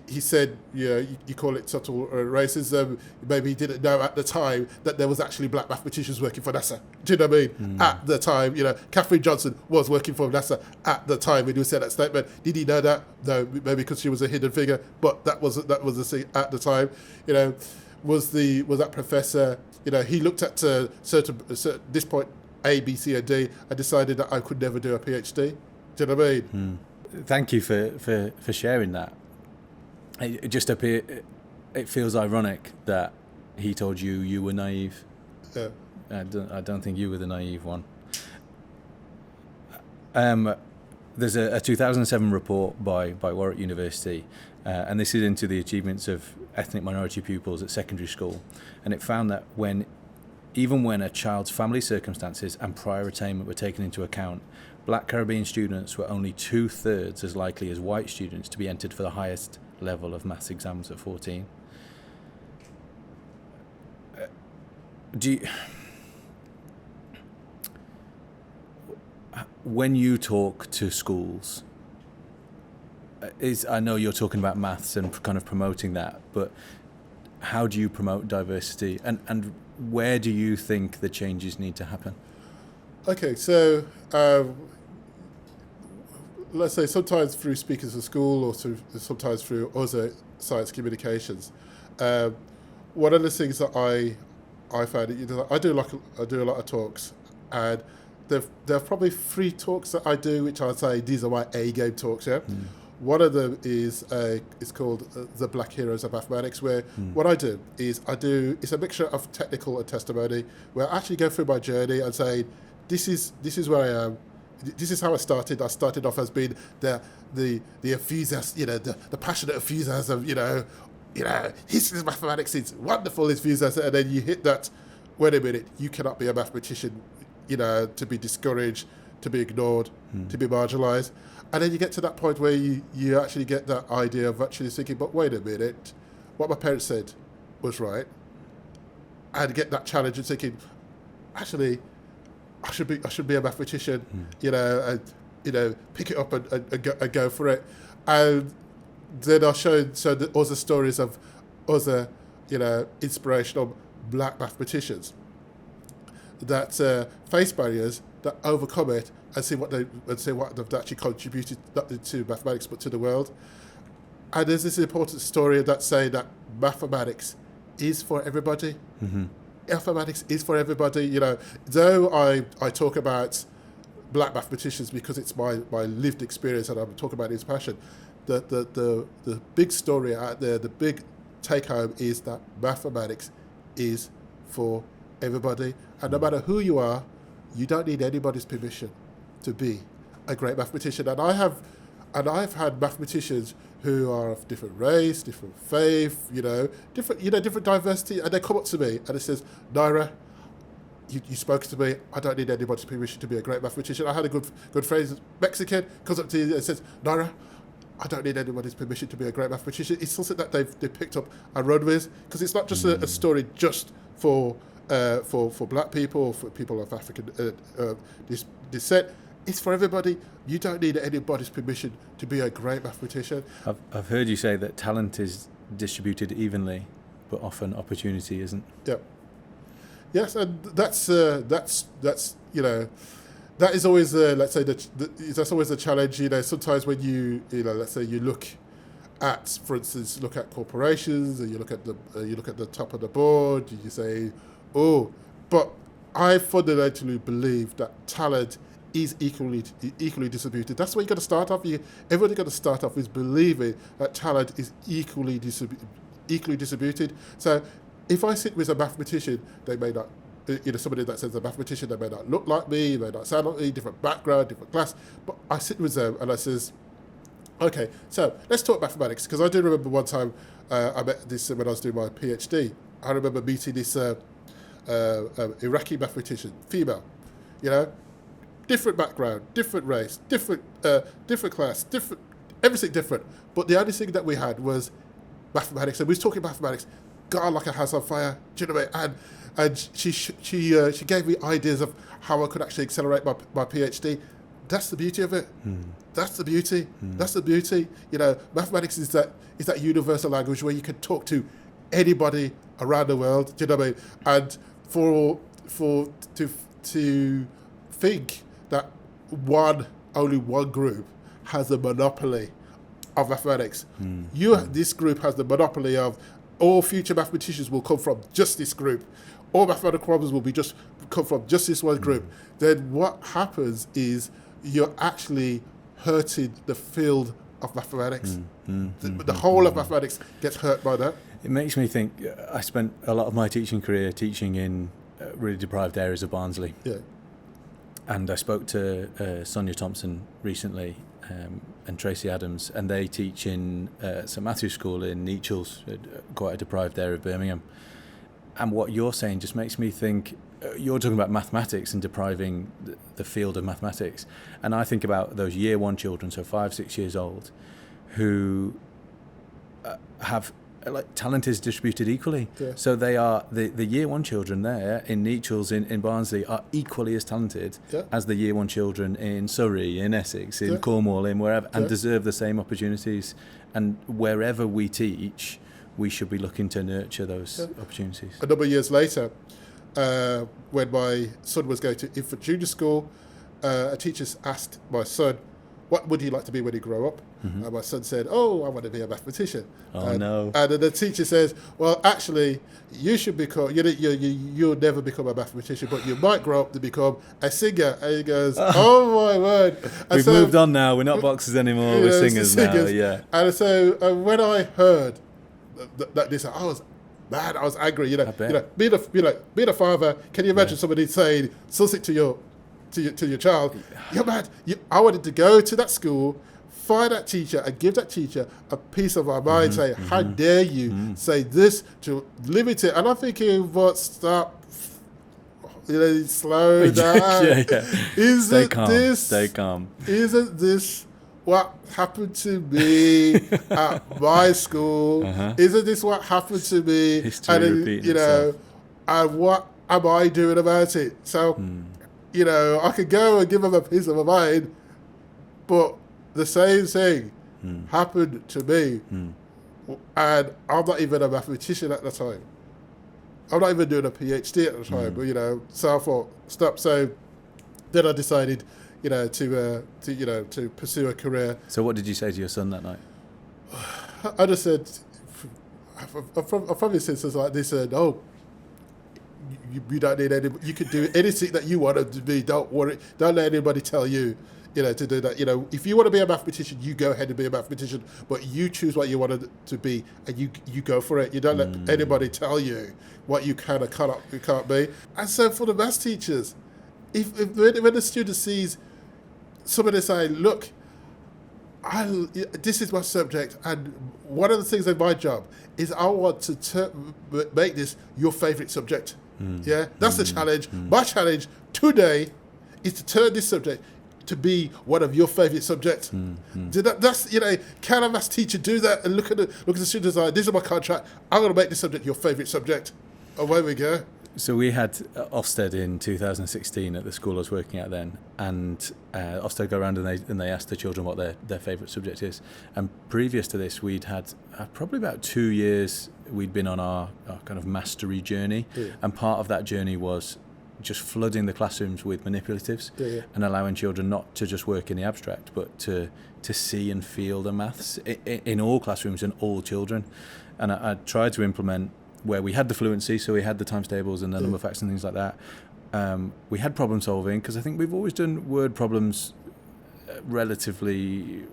Speaker 1: he said, you call it subtle racism. Maybe he didn't know at the time that there was actually black mathematicians working for NASA. Do you know what I mean? At the time, you know, Katherine Johnson was working for NASA at the time when he said that statement. Did he know that? No, maybe because she was a hidden figure, but that was the thing at the time. You know, was that professor? You know, he looked at certain this point A, B, C, and D, and decided that I could never do a PhD. Do you know what I mean?
Speaker 3: Thank you for sharing that. It feels ironic that he told you were naive.
Speaker 1: Yeah.
Speaker 3: I don't think you were the naive one. There's a 2007 report by Warwick University, and this is into the achievements of ethnic minority pupils at secondary school, and it found that even when a child's family circumstances and prior attainment were taken into account, Black Caribbean students were only 2/3 as likely as white students to be entered for the highest level of maths exams at 14. When you talk to schools, I know you're talking about maths and kind of promoting that, but how do you promote diversity, and where do you think the changes need to happen?
Speaker 1: Okay, so let's say sometimes through speaking to school, or sometimes through other science communications. One of the things that I found, I do a lot of talks, and there are probably 3 talks that I do, which I'd say these are my A game talks. Yeah. One of them is called The Black Heroes of Mathematics, where what I do is it's a mixture of technical and testimony, where I actually go through my journey and say, this is where I am. This is how I started. I started off as being the enthusiast, you know, the passionate enthusiasm, you know, history of mathematics is wonderful, enthusiasm, and then you hit that, wait a minute, you cannot be a mathematician, you know, to be discouraged, to be ignored, to be marginalised. And then you get to that point where you actually get that idea of actually thinking, but wait a minute, what my parents said was right. And get that challenge and thinking, actually, I should be a mathematician, and pick it up and go for it. And then I showed other stories of other, inspirational black mathematicians that face barriers, that overcome it, and see what they've actually contributed not to mathematics but to the world. And there's this important story that's saying that mathematics is for everybody.
Speaker 3: Mm-hmm.
Speaker 1: Mathematics is for everybody. Though I talk about black mathematicians because it's my lived experience and I'm talking about his passion, the big story out there, the big take home is that mathematics is for everybody. And no matter who you are, you don't need anybody's permission to be a great mathematician. And I've had mathematicians who are of different race, different faith, different diversity, and they come up to me and it says, Nira, you spoke to me. I don't need anybody's permission to be a great mathematician. I had a good friend, Mexican, comes up to you and says, Nira, I don't need anybody's permission to be a great mathematician. It's something that they've picked up and run with, because it's not just a story just for black people or for people of African descent. It's for everybody. You don't need anybody's permission to be a great mathematician.
Speaker 3: I've heard you say that talent is distributed evenly, but often opportunity isn't.
Speaker 1: Yep. Yes, and that's that is always let's say that's always a challenge. Sometimes when you let's say you look at, for instance, look at corporations, and you look at the top of the board, you say, oh, but I fundamentally believe that talent is equally distributed. That's where you got to start off. Everybody got to start off with believing that talent is equally distributed. So, if I sit with a mathematician, they may not, somebody that says a mathematician, they may not look like me, they may not sound like me, different background, different class, but I sit with them and I says, okay, so let's talk mathematics, because I do remember one time I met this when I was doing my PhD. I remember meeting this Iraqi mathematician, female, different background, different race, different class, everything different. But the only thing that we had was mathematics, and we was talking mathematics. God, like a house on fire. Do you know what I mean? And she gave me ideas of how I could actually accelerate my PhD. That's the beauty of it. That's the beauty. That's the beauty. Mathematics is that universal language where you can talk to anybody around the world. Do you know what I mean? And to think that only one group has a monopoly of mathematics. This group has the monopoly of all future mathematicians will come from just this group. All mathematical problems will come from just this one group. Then what happens is you're actually hurting the field of mathematics. The whole of mathematics gets hurt by that.
Speaker 3: It makes me think, I spent a lot of my teaching career teaching in really deprived areas of Barnsley.
Speaker 1: Yeah.
Speaker 3: And I spoke to Sonia Thompson recently, and Tracy Adams, and they teach in St Matthew's School in Nechells, quite a deprived area of Birmingham. And what you're saying just makes me think, you're talking about mathematics and depriving the field of mathematics. And I think about those year one children, so 5-6 years old, who have, talent is distributed equally.
Speaker 1: Yeah.
Speaker 3: So they are, the year one children there in Nechells, in Barnsley, are equally as talented as the year one children in Surrey, in Essex, in Cornwall, in wherever, and deserve the same opportunities. And wherever we teach, we should be looking to nurture those opportunities.
Speaker 1: A number of years later, when my son was going to infant junior school, a teacher asked my son, what would he like to be when he grow up? And my son said, oh, I want to be a mathematician.
Speaker 3: No.
Speaker 1: And then the teacher says, well, actually, you should become, you'll never become a mathematician, but you might grow up to become a singer. And he goes, oh my word. And
Speaker 3: We've moved on now. We're not boxers anymore. We're singers now. Yeah.
Speaker 1: And so when I heard that this, I was mad. I was angry. Being a father, can you imagine somebody saying something to your child? You're mad. I wanted to go to that school, find that teacher, and give that teacher a piece of my mind. Say, how dare you say this, to limit it? And I'm thinking, but stop. slow down.
Speaker 3: Stay calm. Stay calm.
Speaker 1: Isn't this what happened to me at my school? Isn't this what happened to me?
Speaker 3: History repeating itself.
Speaker 1: And what am I doing about it? So, I could go and give them a piece of my mind, but the same thing happened to me, and I'm not even a mathematician at the time. I'm not even doing a PhD at the time, but so I thought, stop. So then I decided, to pursue a career.
Speaker 3: So what did you say to your son that night?
Speaker 1: I just said, I probably said something like this, "Oh, you don't need any. You can do anything that you want to be. Don't worry. Don't let anybody tell you, to do that. If you want to be a mathematician, you go ahead and be a mathematician. But you choose what you want to be, and you go for it. You don't let anybody tell you what you can or can't be." And so for the maths teachers, when the student sees somebody say, "Look, this is my subject, and one of the things in my job is I want to make this your favourite subject." Yeah, that's the challenge. My challenge today is to turn this subject to be one of your favourite subjects. That's can a maths teacher do that and look at the students like, "This is my contract. I'm going to make this subject your favourite subject." Away we go.
Speaker 3: So we had Ofsted in 2016 at the school I was working at then, and Ofsted go around and they asked the children what their favourite subject is. And previous to this, we'd had probably about 2 years we'd been on our kind of mastery journey, and part of that journey was just flooding the classrooms with manipulatives and allowing children not to just work in the abstract, but to see and feel the maths in all classrooms and all children. And I tried to implement where we had the fluency, so we had the times tables and the number facts and things like that. We had problem solving, because I think we've always done word problems relatively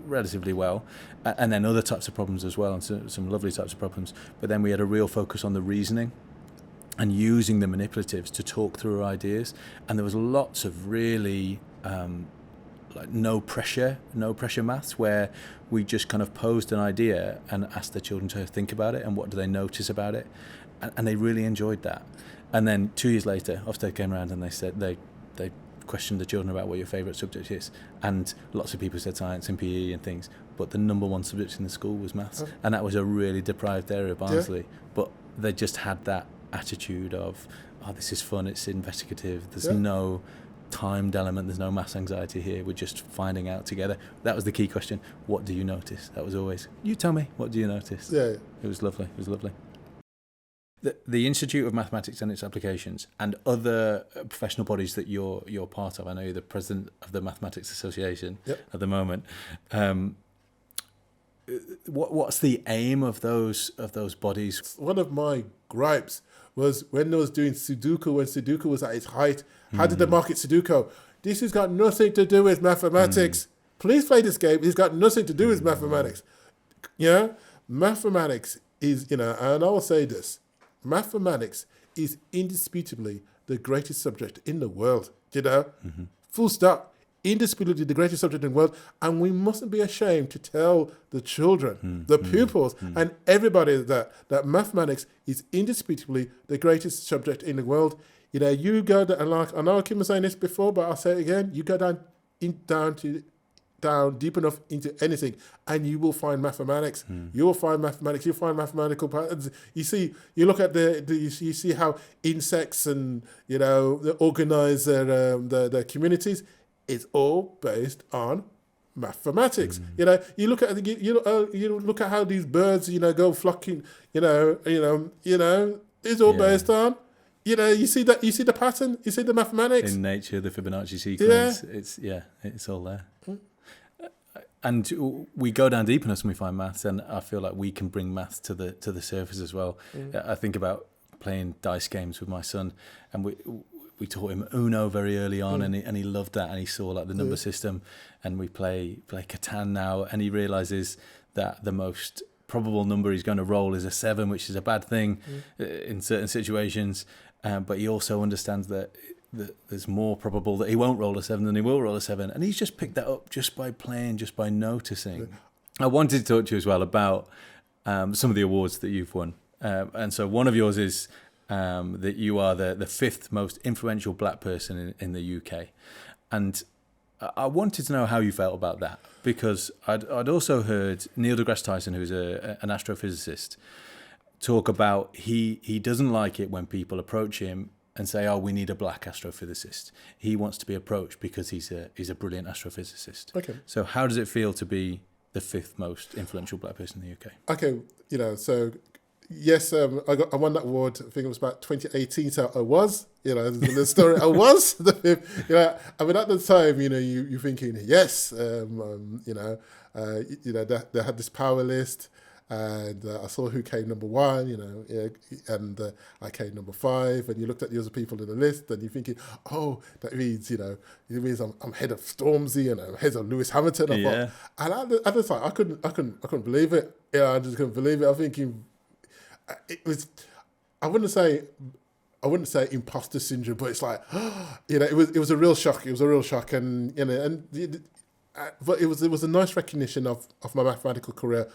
Speaker 3: well, and then other types of problems as well, and some lovely types of problems. But then we had a real focus on the reasoning and using the manipulatives to talk through our ideas. And there was lots of really like no pressure maths, where we just kind of posed an idea and asked the children to think about it and what do they notice about it, and they really enjoyed that. And then 2 years later, Ofsted came around and they said they questioned the children about what your favourite subject is, and lots of people said science and PE and things, but the number one subject in the school was maths, and that was a really deprived area of Barnsley, but they just had that attitude of, oh, this is fun, it's investigative, there's no timed element, there's no mass anxiety here, we're just finding out together. That was the key question. What do you notice? That was always, you tell me, what do you notice? It was lovely. The Institute of Mathematics and its Applications and other professional bodies that you're part of, I know you're the president of the Mathematics Association at the moment. What's the aim of those bodies?
Speaker 1: One of my gripes was when I was doing Sudoku, when Sudoku was at its height. How did they market Sudoku? This has got nothing to do with mathematics. Please play this game. It's got nothing to do with mathematics. Mathematics is, and I will say this, mathematics is indisputably the greatest subject in the world, full stop. Indisputably the greatest subject in the world, and we mustn't be ashamed to tell the children, the pupils, and everybody that mathematics is indisputably the greatest subject in the world. You go down, and like I know I keep saying this before, but I'll say it again. You go down deep enough into anything, and you will find mathematics. You will find mathematics. You'll find mathematical patterns. You see how insects and they organize their communities. It's all based on mathematics. You look at you look at how these birds go flocking. It's all based on. You see the pattern. You see the mathematics
Speaker 3: in nature, the Fibonacci sequence. It's all there. And we go down deep enough and we find maths, and I feel like we can bring maths to the surface as well. I think about playing dice games with my son, and we taught him Uno very early on, and he loved that, and he saw like the number system, and we play Catan now, and he realizes that the most probable number he's going to roll is a 7, which is a bad thing in certain situations, but he also understands that there's more probable that he won't roll a 7 than he will roll a 7, and he's just picked that up just by playing, just by noticing. I wanted to talk to you as well about some of the awards that you've won, and so one of yours is that you are the fifth most influential black person in the UK. And I wanted to know how you felt about that, because I'd also heard Neil deGrasse Tyson, who's an astrophysicist, talk about he doesn't like it when people approach him and say, "Oh, we need a black astrophysicist." He wants to be approached because he's a brilliant astrophysicist.
Speaker 1: Okay.
Speaker 3: So how does it feel to be the fifth most influential black person in the UK?
Speaker 1: Okay, so yes, I won that award. I think it was about 2018. So I was, the story. I was the fifth. I mean, at the time, you're thinking, yes, they had this power list. And I saw who came number one, and I came number 5. And you looked at the other people in the list, and you're thinking, oh, that means, it means I'm head of Stormzy and I'm head of Lewis Hamilton.
Speaker 3: Yeah.
Speaker 1: And at the time, I couldn't believe it. I just couldn't believe it. I'm thinking, it was. I wouldn't say imposter syndrome, but it's like, it was a real shock. It was a real shock, and but it was a nice recognition of my mathematical career.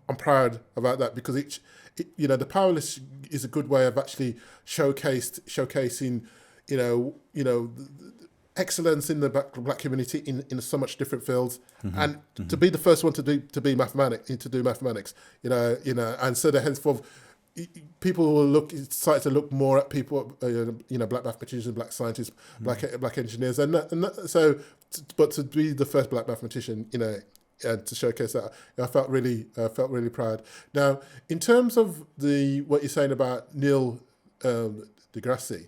Speaker 1: I'm proud about that, because the power list is a good way of actually showcasing excellence in the black community in so much different fields, and to be the first one to do mathematics, and so the henceforth people will start to look more at people, black mathematicians, black scientists, black engineers, so, but to be the first black mathematician, and to showcase that, I felt really proud. Now, in terms of what you're saying about Neil deGrasse,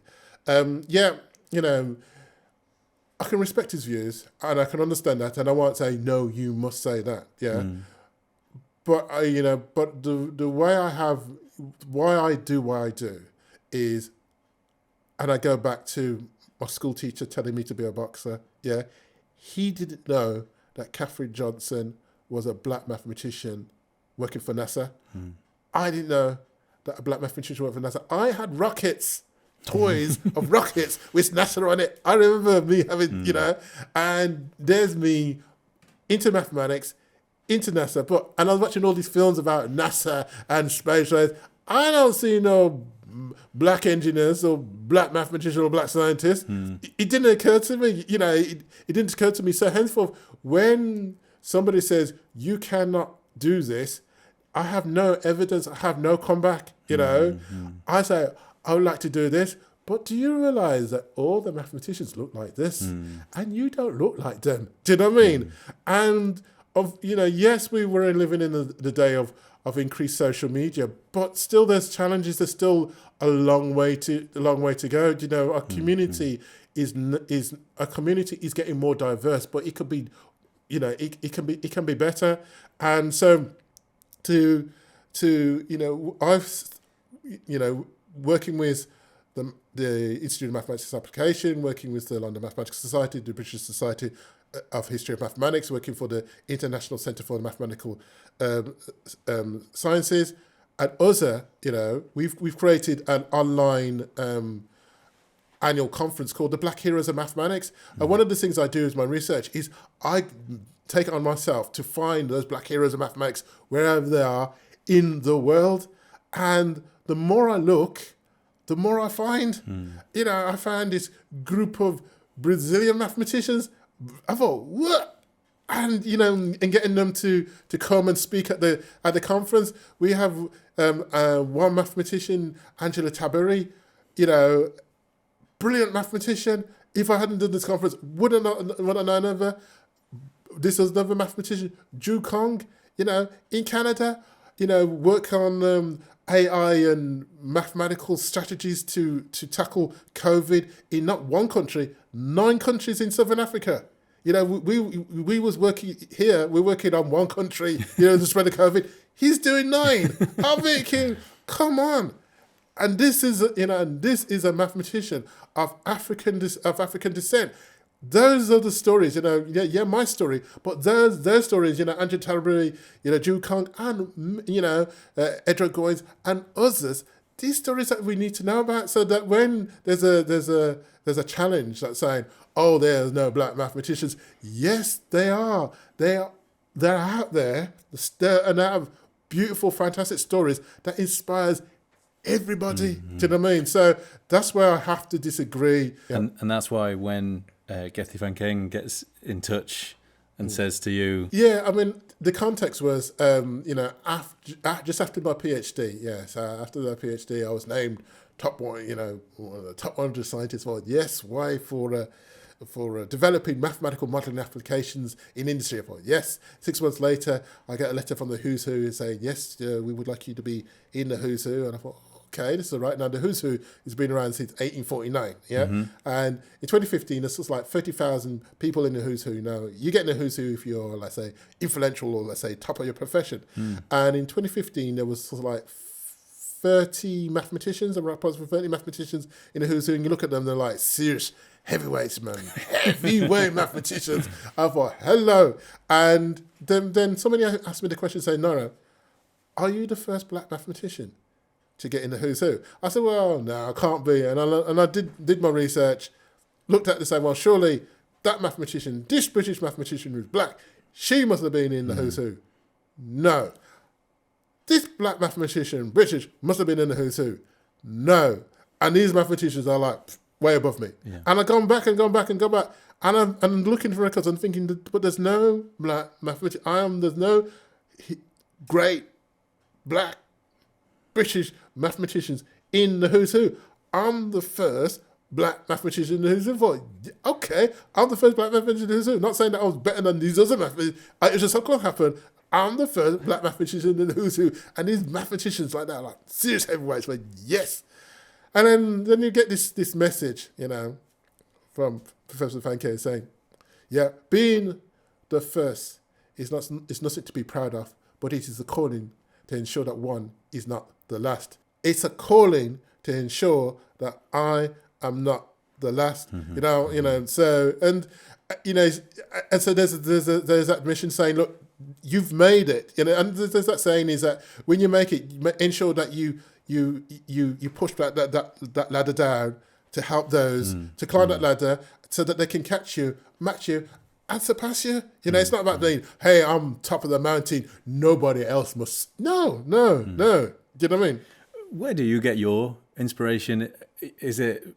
Speaker 1: I can respect his views and I can understand that, and I won't say no, you must say that, But the way why I do what I do is, and I go back to my school teacher telling me to be a boxer. He didn't know that Katherine Johnson was a black mathematician working for NASA. I didn't know that a black mathematician worked for NASA. I had toys of rockets with NASA on it. I remember me having, and there's me into mathematics, into NASA, and I was watching all these films about NASA and space race. I don't see no black engineers or black mathematicians or black scientists. It didn't occur to me, it didn't occur to me. So henceforth, when somebody says, you cannot do this, I have no evidence, I have no comeback, I say, I would like to do this, but do you realise that all the mathematicians look like this, and you don't look like them? Do you know what I mean? And yes, we were living in the day of increased social media, but still there's challenges. There's still a long way to go. Our community is getting more diverse, but it could be, it can be better. And so I've working with the Institute of Mathematics Application, working with the London Mathematical Society, the British Society of History of Mathematics, working for the International Centre for the Mathematical Sciences, and other, we've created an online annual conference called the Black Heroes of Mathematics. And one of the things I do as my research is I take it on myself to find those black heroes of mathematics wherever they are in the world. And the more I look, the more I find. I found this group of Brazilian mathematicians. I thought, what? And and getting them to come and speak at the conference. We have one mathematician, Angela Taberi, brilliant mathematician. If I hadn't done this conference, would I known of her? This was another mathematician, Ju Kong, in Canada, work on AI and mathematical strategies to tackle COVID in not one country, 9 countries in Southern Africa. We was working here, we're working on one country, the spread of COVID. He's doing 9. I'm thinking, come on. And this is a mathematician of African descent. Those are the stories, my story, but their stories, Andrew Tarbury, Ju Kong, and, Edward Goins and others, these stories that we need to know about, so that when there's a challenge that's saying, oh, there's no black mathematicians. Yes, they are. They're out there, and they have beautiful, fantastic stories that inspires everybody. Do you know what I mean? So that's where I have to disagree.
Speaker 3: And that's why when Getty Van King gets in touch and says to you...
Speaker 1: Yeah, I mean, the context was, just after my PhD, so after my PhD, I was named top one, one of the top 100 scientists. Yes, why? For developing mathematical modelling applications in industry. I thought, yes. 6 months later, I get a letter from the Who's Who saying, yes, we would like you to be in the Who's Who. And I thought, okay, this is all right. Now, the Who's Who has been around since 1849, And in 2015, there's just like 30,000 people in the Who's Who. Now, you get in the Who's Who if you're, let's say, influential or, let's say, top of your profession. And in 2015, there was sort of like 30 mathematicians, approximately 30 mathematicians in the Who's Who, and you look at them, they're like serious heavyweights, man, heavyweight mathematicians. I thought, hello. And then somebody asked me the question, saying, Nira, are you the first black mathematician to get in the Who's Who? I said, well, no, I can't be. And I did my research, looked at this, saying, well, surely that mathematician, this British mathematician who's black, she must have been in the Who's Who. No. This black mathematician, British, must have been in the Who's Who. No. And these mathematicians are like way above me. Yeah. And I've gone back. And I'm looking for records and thinking, but there's no black mathematician. There's no great black British mathematicians in the Who's Who. I'm the first black mathematician in the Who's Who. Thought, okay, I'm the first black mathematician in the Who's Who. Not saying that I was better than these other mathematicians. It just so happened. I'm the first black mathematician in the Who's Who. And these mathematicians like that are like serious heavyweights, but yes. And then you get this message, from Professor Panther saying, yeah, being the first is nothing to be proud of, but it is a calling to ensure that one is not the last. It's a calling to ensure that I am not the last. So there's that mission saying, look, you've made it, and there's that saying is that when you make it, ensure that you push that ladder down to help those to climb that ladder so that they can catch you, match you, and surpass you. It's not about being, hey, I'm top of the mountain, nobody else must. No. Do you know what I mean?
Speaker 3: Where do you get your inspiration? Is it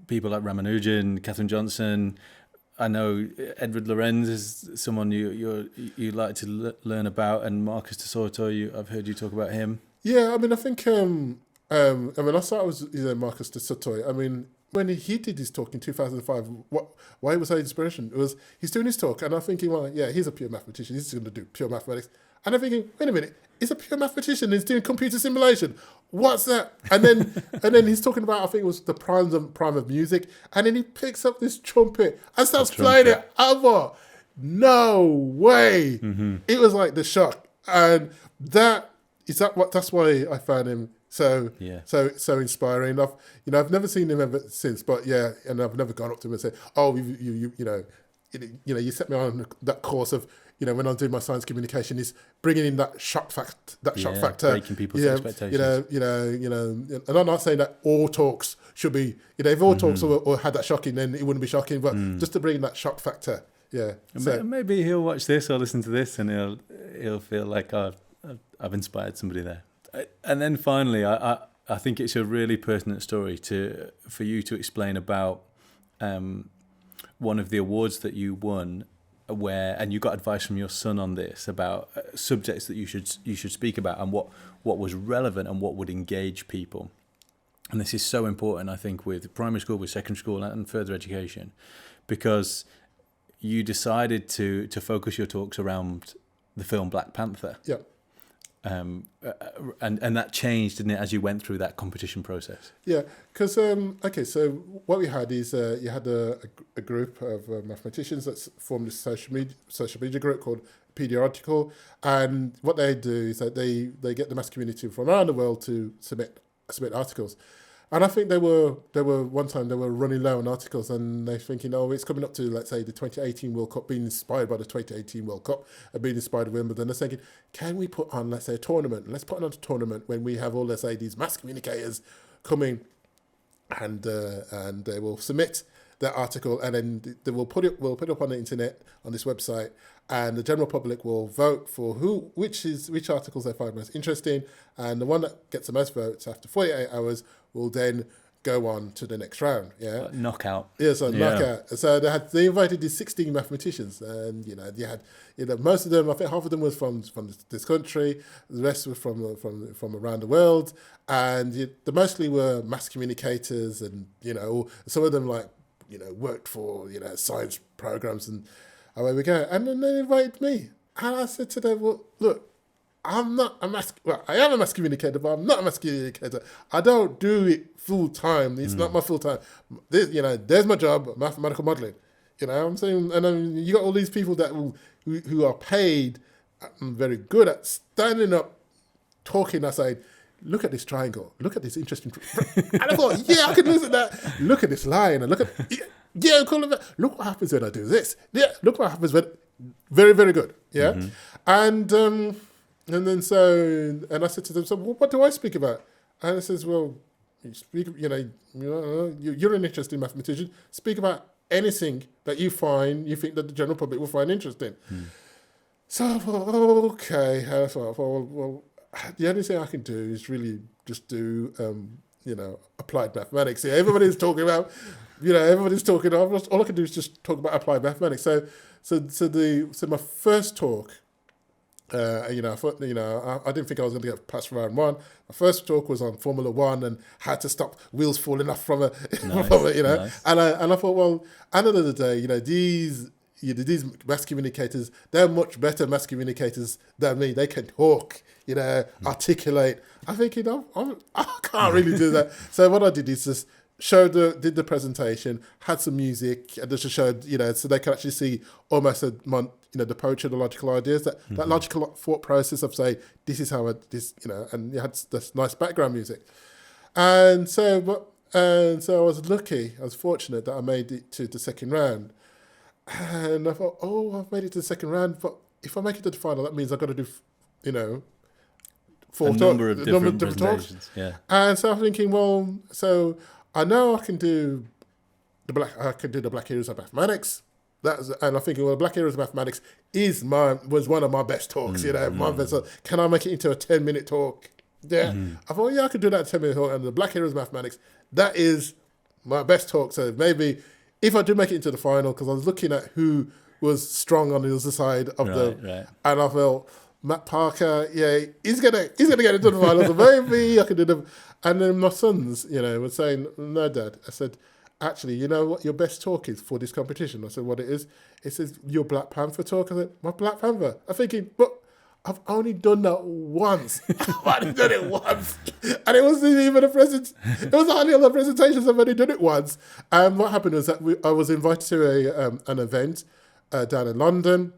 Speaker 3: people like Ramanujan, Katherine Johnson? I know Edward Lorenz is someone you like to learn about, and Marcus de Soto, I've heard you talk about him.
Speaker 1: Yeah, I mean, I think, I started with Marcus de Soto. I mean, when he did his talk in 2005, why was that inspiration? It was, he's doing his talk, and I'm thinking, well, yeah, he's a pure mathematician. He's just going to do pure mathematics. And I'm thinking, wait a minute, he's a pure mathematician. He's doing computer simulation. What's that? And then he's talking about, I think it was the prime of music. And then he picks up this trumpet and starts playing it. No way. It was like the shock. And that's why I found him so inspiring. I've never seen him ever since, but yeah, and I've never gone up to him and said, oh, you set me on that course of, when I'm doing my science communication, is bringing in that shock factor,
Speaker 3: breaking people's expectations.
Speaker 1: And I'm not saying that all talks should be, if all talks or had that shocking, then it wouldn't be shocking, but just to bring that shock factor, yeah.
Speaker 3: So maybe he'll watch this or listen to this, and he'll feel like I've inspired somebody there. And then finally, I think it's a really pertinent story for you to explain about one of the awards that you won, and you got advice from your son on this about subjects that you should speak about and what was relevant and what would engage people. And this is so important, I think, with primary school, with secondary school, and further education, because you decided to focus your talks around the film Black Panther.
Speaker 1: Yeah.
Speaker 3: And that changed, didn't it, as you went through that competition process?
Speaker 1: Yeah, because, so what we had is you had a group of mathematicians that formed this social media group called Pediarticle, and what they do is that they get the math community from around the world to submit articles. And I think they were one time they were running low on articles, and they're thinking, oh, it's coming up to, let's say, the 2018 World Cup, being inspired by the 2018 World Cup and being inspired by Wimbledon. They're thinking, can we put on, let's say, a tournament? Let's put on a tournament when we have all, let's say, these mass communicators coming, and they will submit that article, and then we'll put it up on the internet on this website, and the general public will vote for which articles they find most interesting, and the one that gets the most votes after 48 hours will then go on to the next round. Yeah,
Speaker 3: knockout.
Speaker 1: Yeah, so knockout. So they invited these 16 mathematicians, and they had most of them. I think half of them was from this country, the rest were from around the world, and they mostly were mass communicators, and some of them worked for science programs, and away we go. And then they invited me, and I said to them, well, look, I'm not a I am a mass communicator, but I'm not a mass communicator. I don't do it full time. It's not my full time. There's my job, mathematical modelling. I'm saying, and then you got all these people who are paid, very good at standing up, talking. I say, look at this triangle. Look at this interesting. And I thought, I can listen to that. Look at this line, and look at cool. Look what happens when I do this. Yeah, look what happens when. Very, very good. Yeah, And then and I said to them, so what do I speak about? And I says, well, you speak, you're an interesting mathematician. Speak about anything that you think that the general public will find interesting. So I thought, okay. And I thought, well, the only thing I can do is really just do, applied mathematics. Yeah, everybody's talking about, all I can do is just talk about applied mathematics. So my first talk. I didn't think I was going to get past round one. My first talk was on Formula One and had to stop wheels falling off from it, Nice. And I thought, well, at the end of the day, these mass communicators, they're much better mass communicators than me. They can talk, articulate. I think, I can't really do that. So what I did is just did the presentation, had some music, and just showed, so they can actually see almost the poetry, the logical ideas, that logical thought process of say, this is how and you had this nice background music. And so I was fortunate that I made it to the second round. And I thought, I've made it to the second round, but if I make it to the final, that means I've got to do,
Speaker 3: a number of different talks. Yeah.
Speaker 1: And so I'm thinking, well, so I know I can do the Black Heroes of Mathematics. And I'm thinking, well, Black Heroes of Mathematics was one of my best talks. Can I make it into a 10-minute talk? Yeah. I thought, I could do that 10-minute talk. And the Black Heroes of Mathematics, that is my best talk. So maybe if I do make it into the final, because I was looking at who was strong on the other side of and I felt Matt Parker, he's gonna get into the final. So maybe I could do them. And then my sons, were saying, no, Dad. I said, actually, you know what your best talk is for this competition? I said, what it is? It says, your Black Panther talk. I said, my Black Panther. I'm thinking, but I've only done that once. I've only done it once. And it wasn't even it was hardly on the presentations. I've only done it once. And what happened was that I was invited to an event down in London.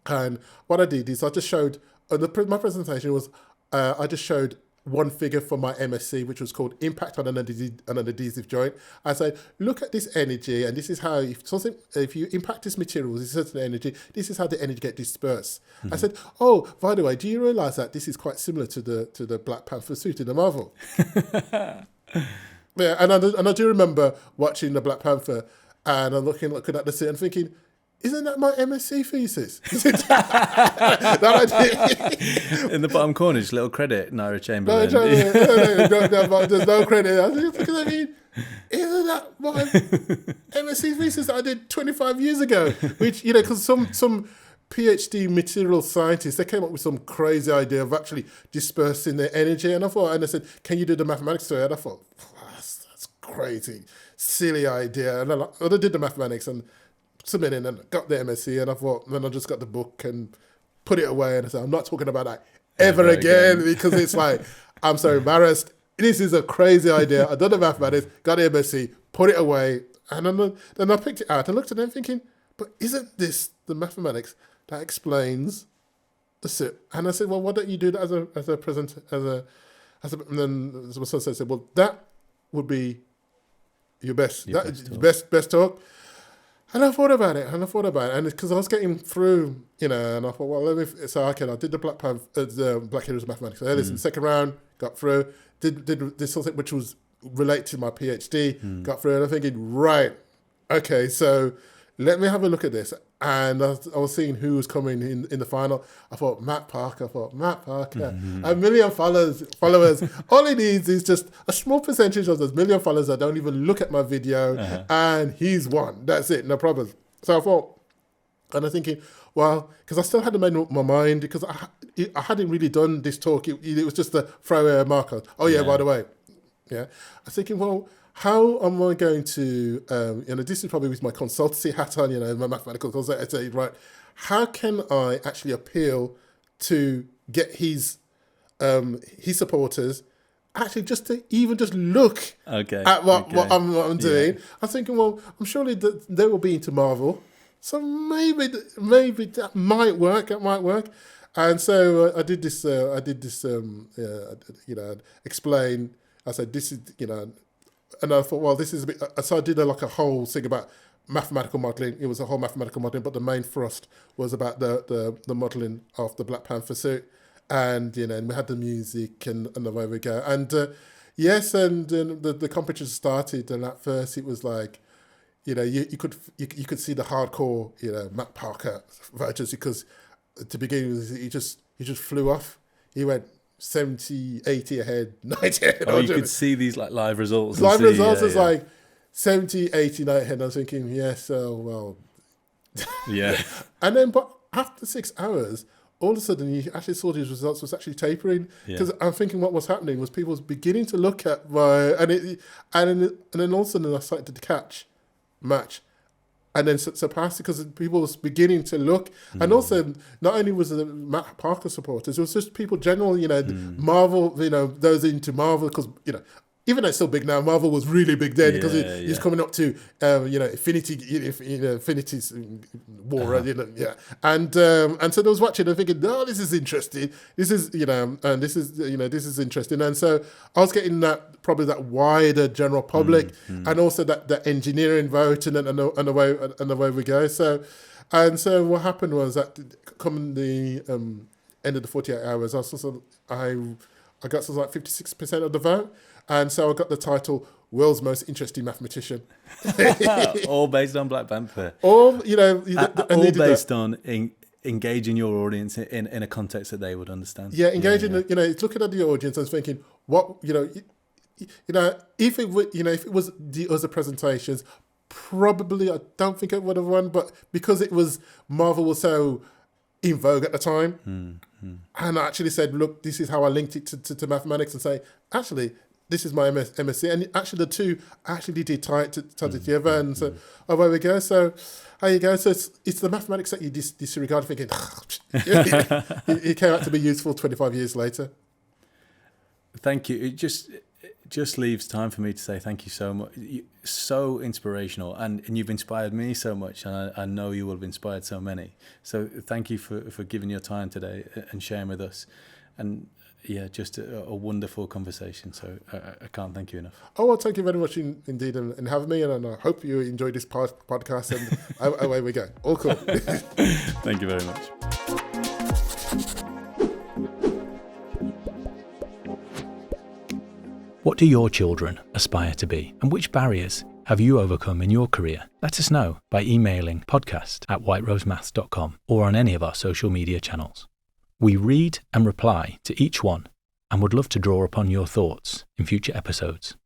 Speaker 1: And what I did is I just showed, my presentation was, I just showed one figure for my MSc, which was called Impact on an Adhesive Joint. I said, look at this energy, and this is how, if you impact this material with a certain energy, this is how the energy gets dispersed. I said, by the way, do you realise that this is quite similar to the Black Panther suit in the Marvel? Yeah, and I do remember watching the Black Panther, and I'm looking at the suit and thinking, isn't that my MSc thesis? That I did.
Speaker 3: In the bottom corner, just a little credit, Nira Chamberlain.
Speaker 1: No, there's no credit. I mean, isn't that my MSc thesis that I did 25 years ago? Which, because some PhD material scientists, they came up with some crazy idea of actually dispersing their energy. And I said, can you do the mathematics to it? And I thought, that's crazy, silly idea. And I did the mathematics and submitted and got the MSc, and I thought, then I just got the book and put it away, and I said, I'm not talking about that ever again because it's like, I'm so embarrassed. This is a crazy idea. I done the mathematics, got the MSc, put it away, and then I picked it out and looked at it thinking, but isn't this the mathematics that explains the SIP? And I said, well, why don't you do that and then my son said, well, that would be your best talk. And I thought about it, and because I was getting through, and I thought, well, I did the Black Heroes of Mathematics. I did this in the second round, got through, did this something which was related to my PhD, got through, and I'm thinking, right, okay, so let me have a look at this. And I was seeing who was coming in the final. I thought, Matt Parker. A million followers. All he needs is just a small percentage of those million followers that don't even look at my video. And he's won. That's it, no problem. So I thought, and I'm thinking, well, because I still hadn't made up my mind, because I hadn't really done this talk. It was just a throwaway marker. Oh, yeah, by the way. Yeah. I was thinking, well, how am I going to, this is probably with my consultancy hat on, my mathematical consultancy, right? How can I actually appeal to get his supporters actually just to even just look at what I'm doing? I'm thinking, well, I'm surely they will be into Marvel, so maybe that might work. And so I did this. Explain. I said, this is, and I thought, well, this is a bit. So I did a whole thing about mathematical modelling. It was a whole mathematical modelling, but the main thrust was about the modelling of the Black Panther suit, and and we had the music and the way we go. And the competition started, and at first it was like, you could see the hardcore, Matt Parker voters, because to begin with, he just flew off. He went 70, 80 ahead, 90 ahead.
Speaker 3: Oh, you could see these live results.
Speaker 1: Live results is like 70, 80, 90 ahead. I was thinking, yes, well.
Speaker 3: Yeah.
Speaker 1: And then, but after 6 hours, all of a sudden you actually saw these results was actually tapering. Because I'm thinking what was happening was people was beginning to look at and then all of a sudden I started to catch match. And then surpassed it, because people was beginning to look. And also, not only was it Matt Parker supporters, it was just people general, Marvel, those into Marvel, because, even though it's still big now, Marvel was really big then, because he's coming up to, Infinity's war, And so they was watching and thinking, oh, this is interesting. This is, and this is interesting. And so I was getting probably that wider general public, and also that engineering vote, and the way we go. So what happened was that come the end of the 48 hours, I got something like 56% of the vote. And so I got the title World's Most Interesting Mathematician.
Speaker 3: All based on Black Panther.
Speaker 1: All
Speaker 3: based on engaging your audience in a context that they would understand.
Speaker 1: Yeah, engaging. It's looking at the audience and thinking, what if it was the other presentations, probably I don't think it would have won, but because it was Marvel was so in vogue at the time, and I actually said, look, this is how I linked it to mathematics, and say, actually, this is my MSc, and actually the two actually did tie it together, and so away we go. So there you go. So it's the mathematics that you disregard, thinking it came out to be useful 25 years later.
Speaker 3: Thank you. It just leaves time for me to say thank you so much. So inspirational, and you've inspired me so much, and I know you will have inspired so many. So thank you for giving your time today and sharing with us. And yeah, just a wonderful conversation. So I can't thank you enough.
Speaker 1: Oh, well, thank you very much indeed, and having me. And I hope you enjoyed this podcast. And away we go. All cool.
Speaker 3: Thank you very much.
Speaker 2: What do your children aspire to be, and which barriers have you overcome in your career? Let us know by emailing podcast@whiterosemaths.com or on any of our social media channels. We read and reply to each one and would love to draw upon your thoughts in future episodes.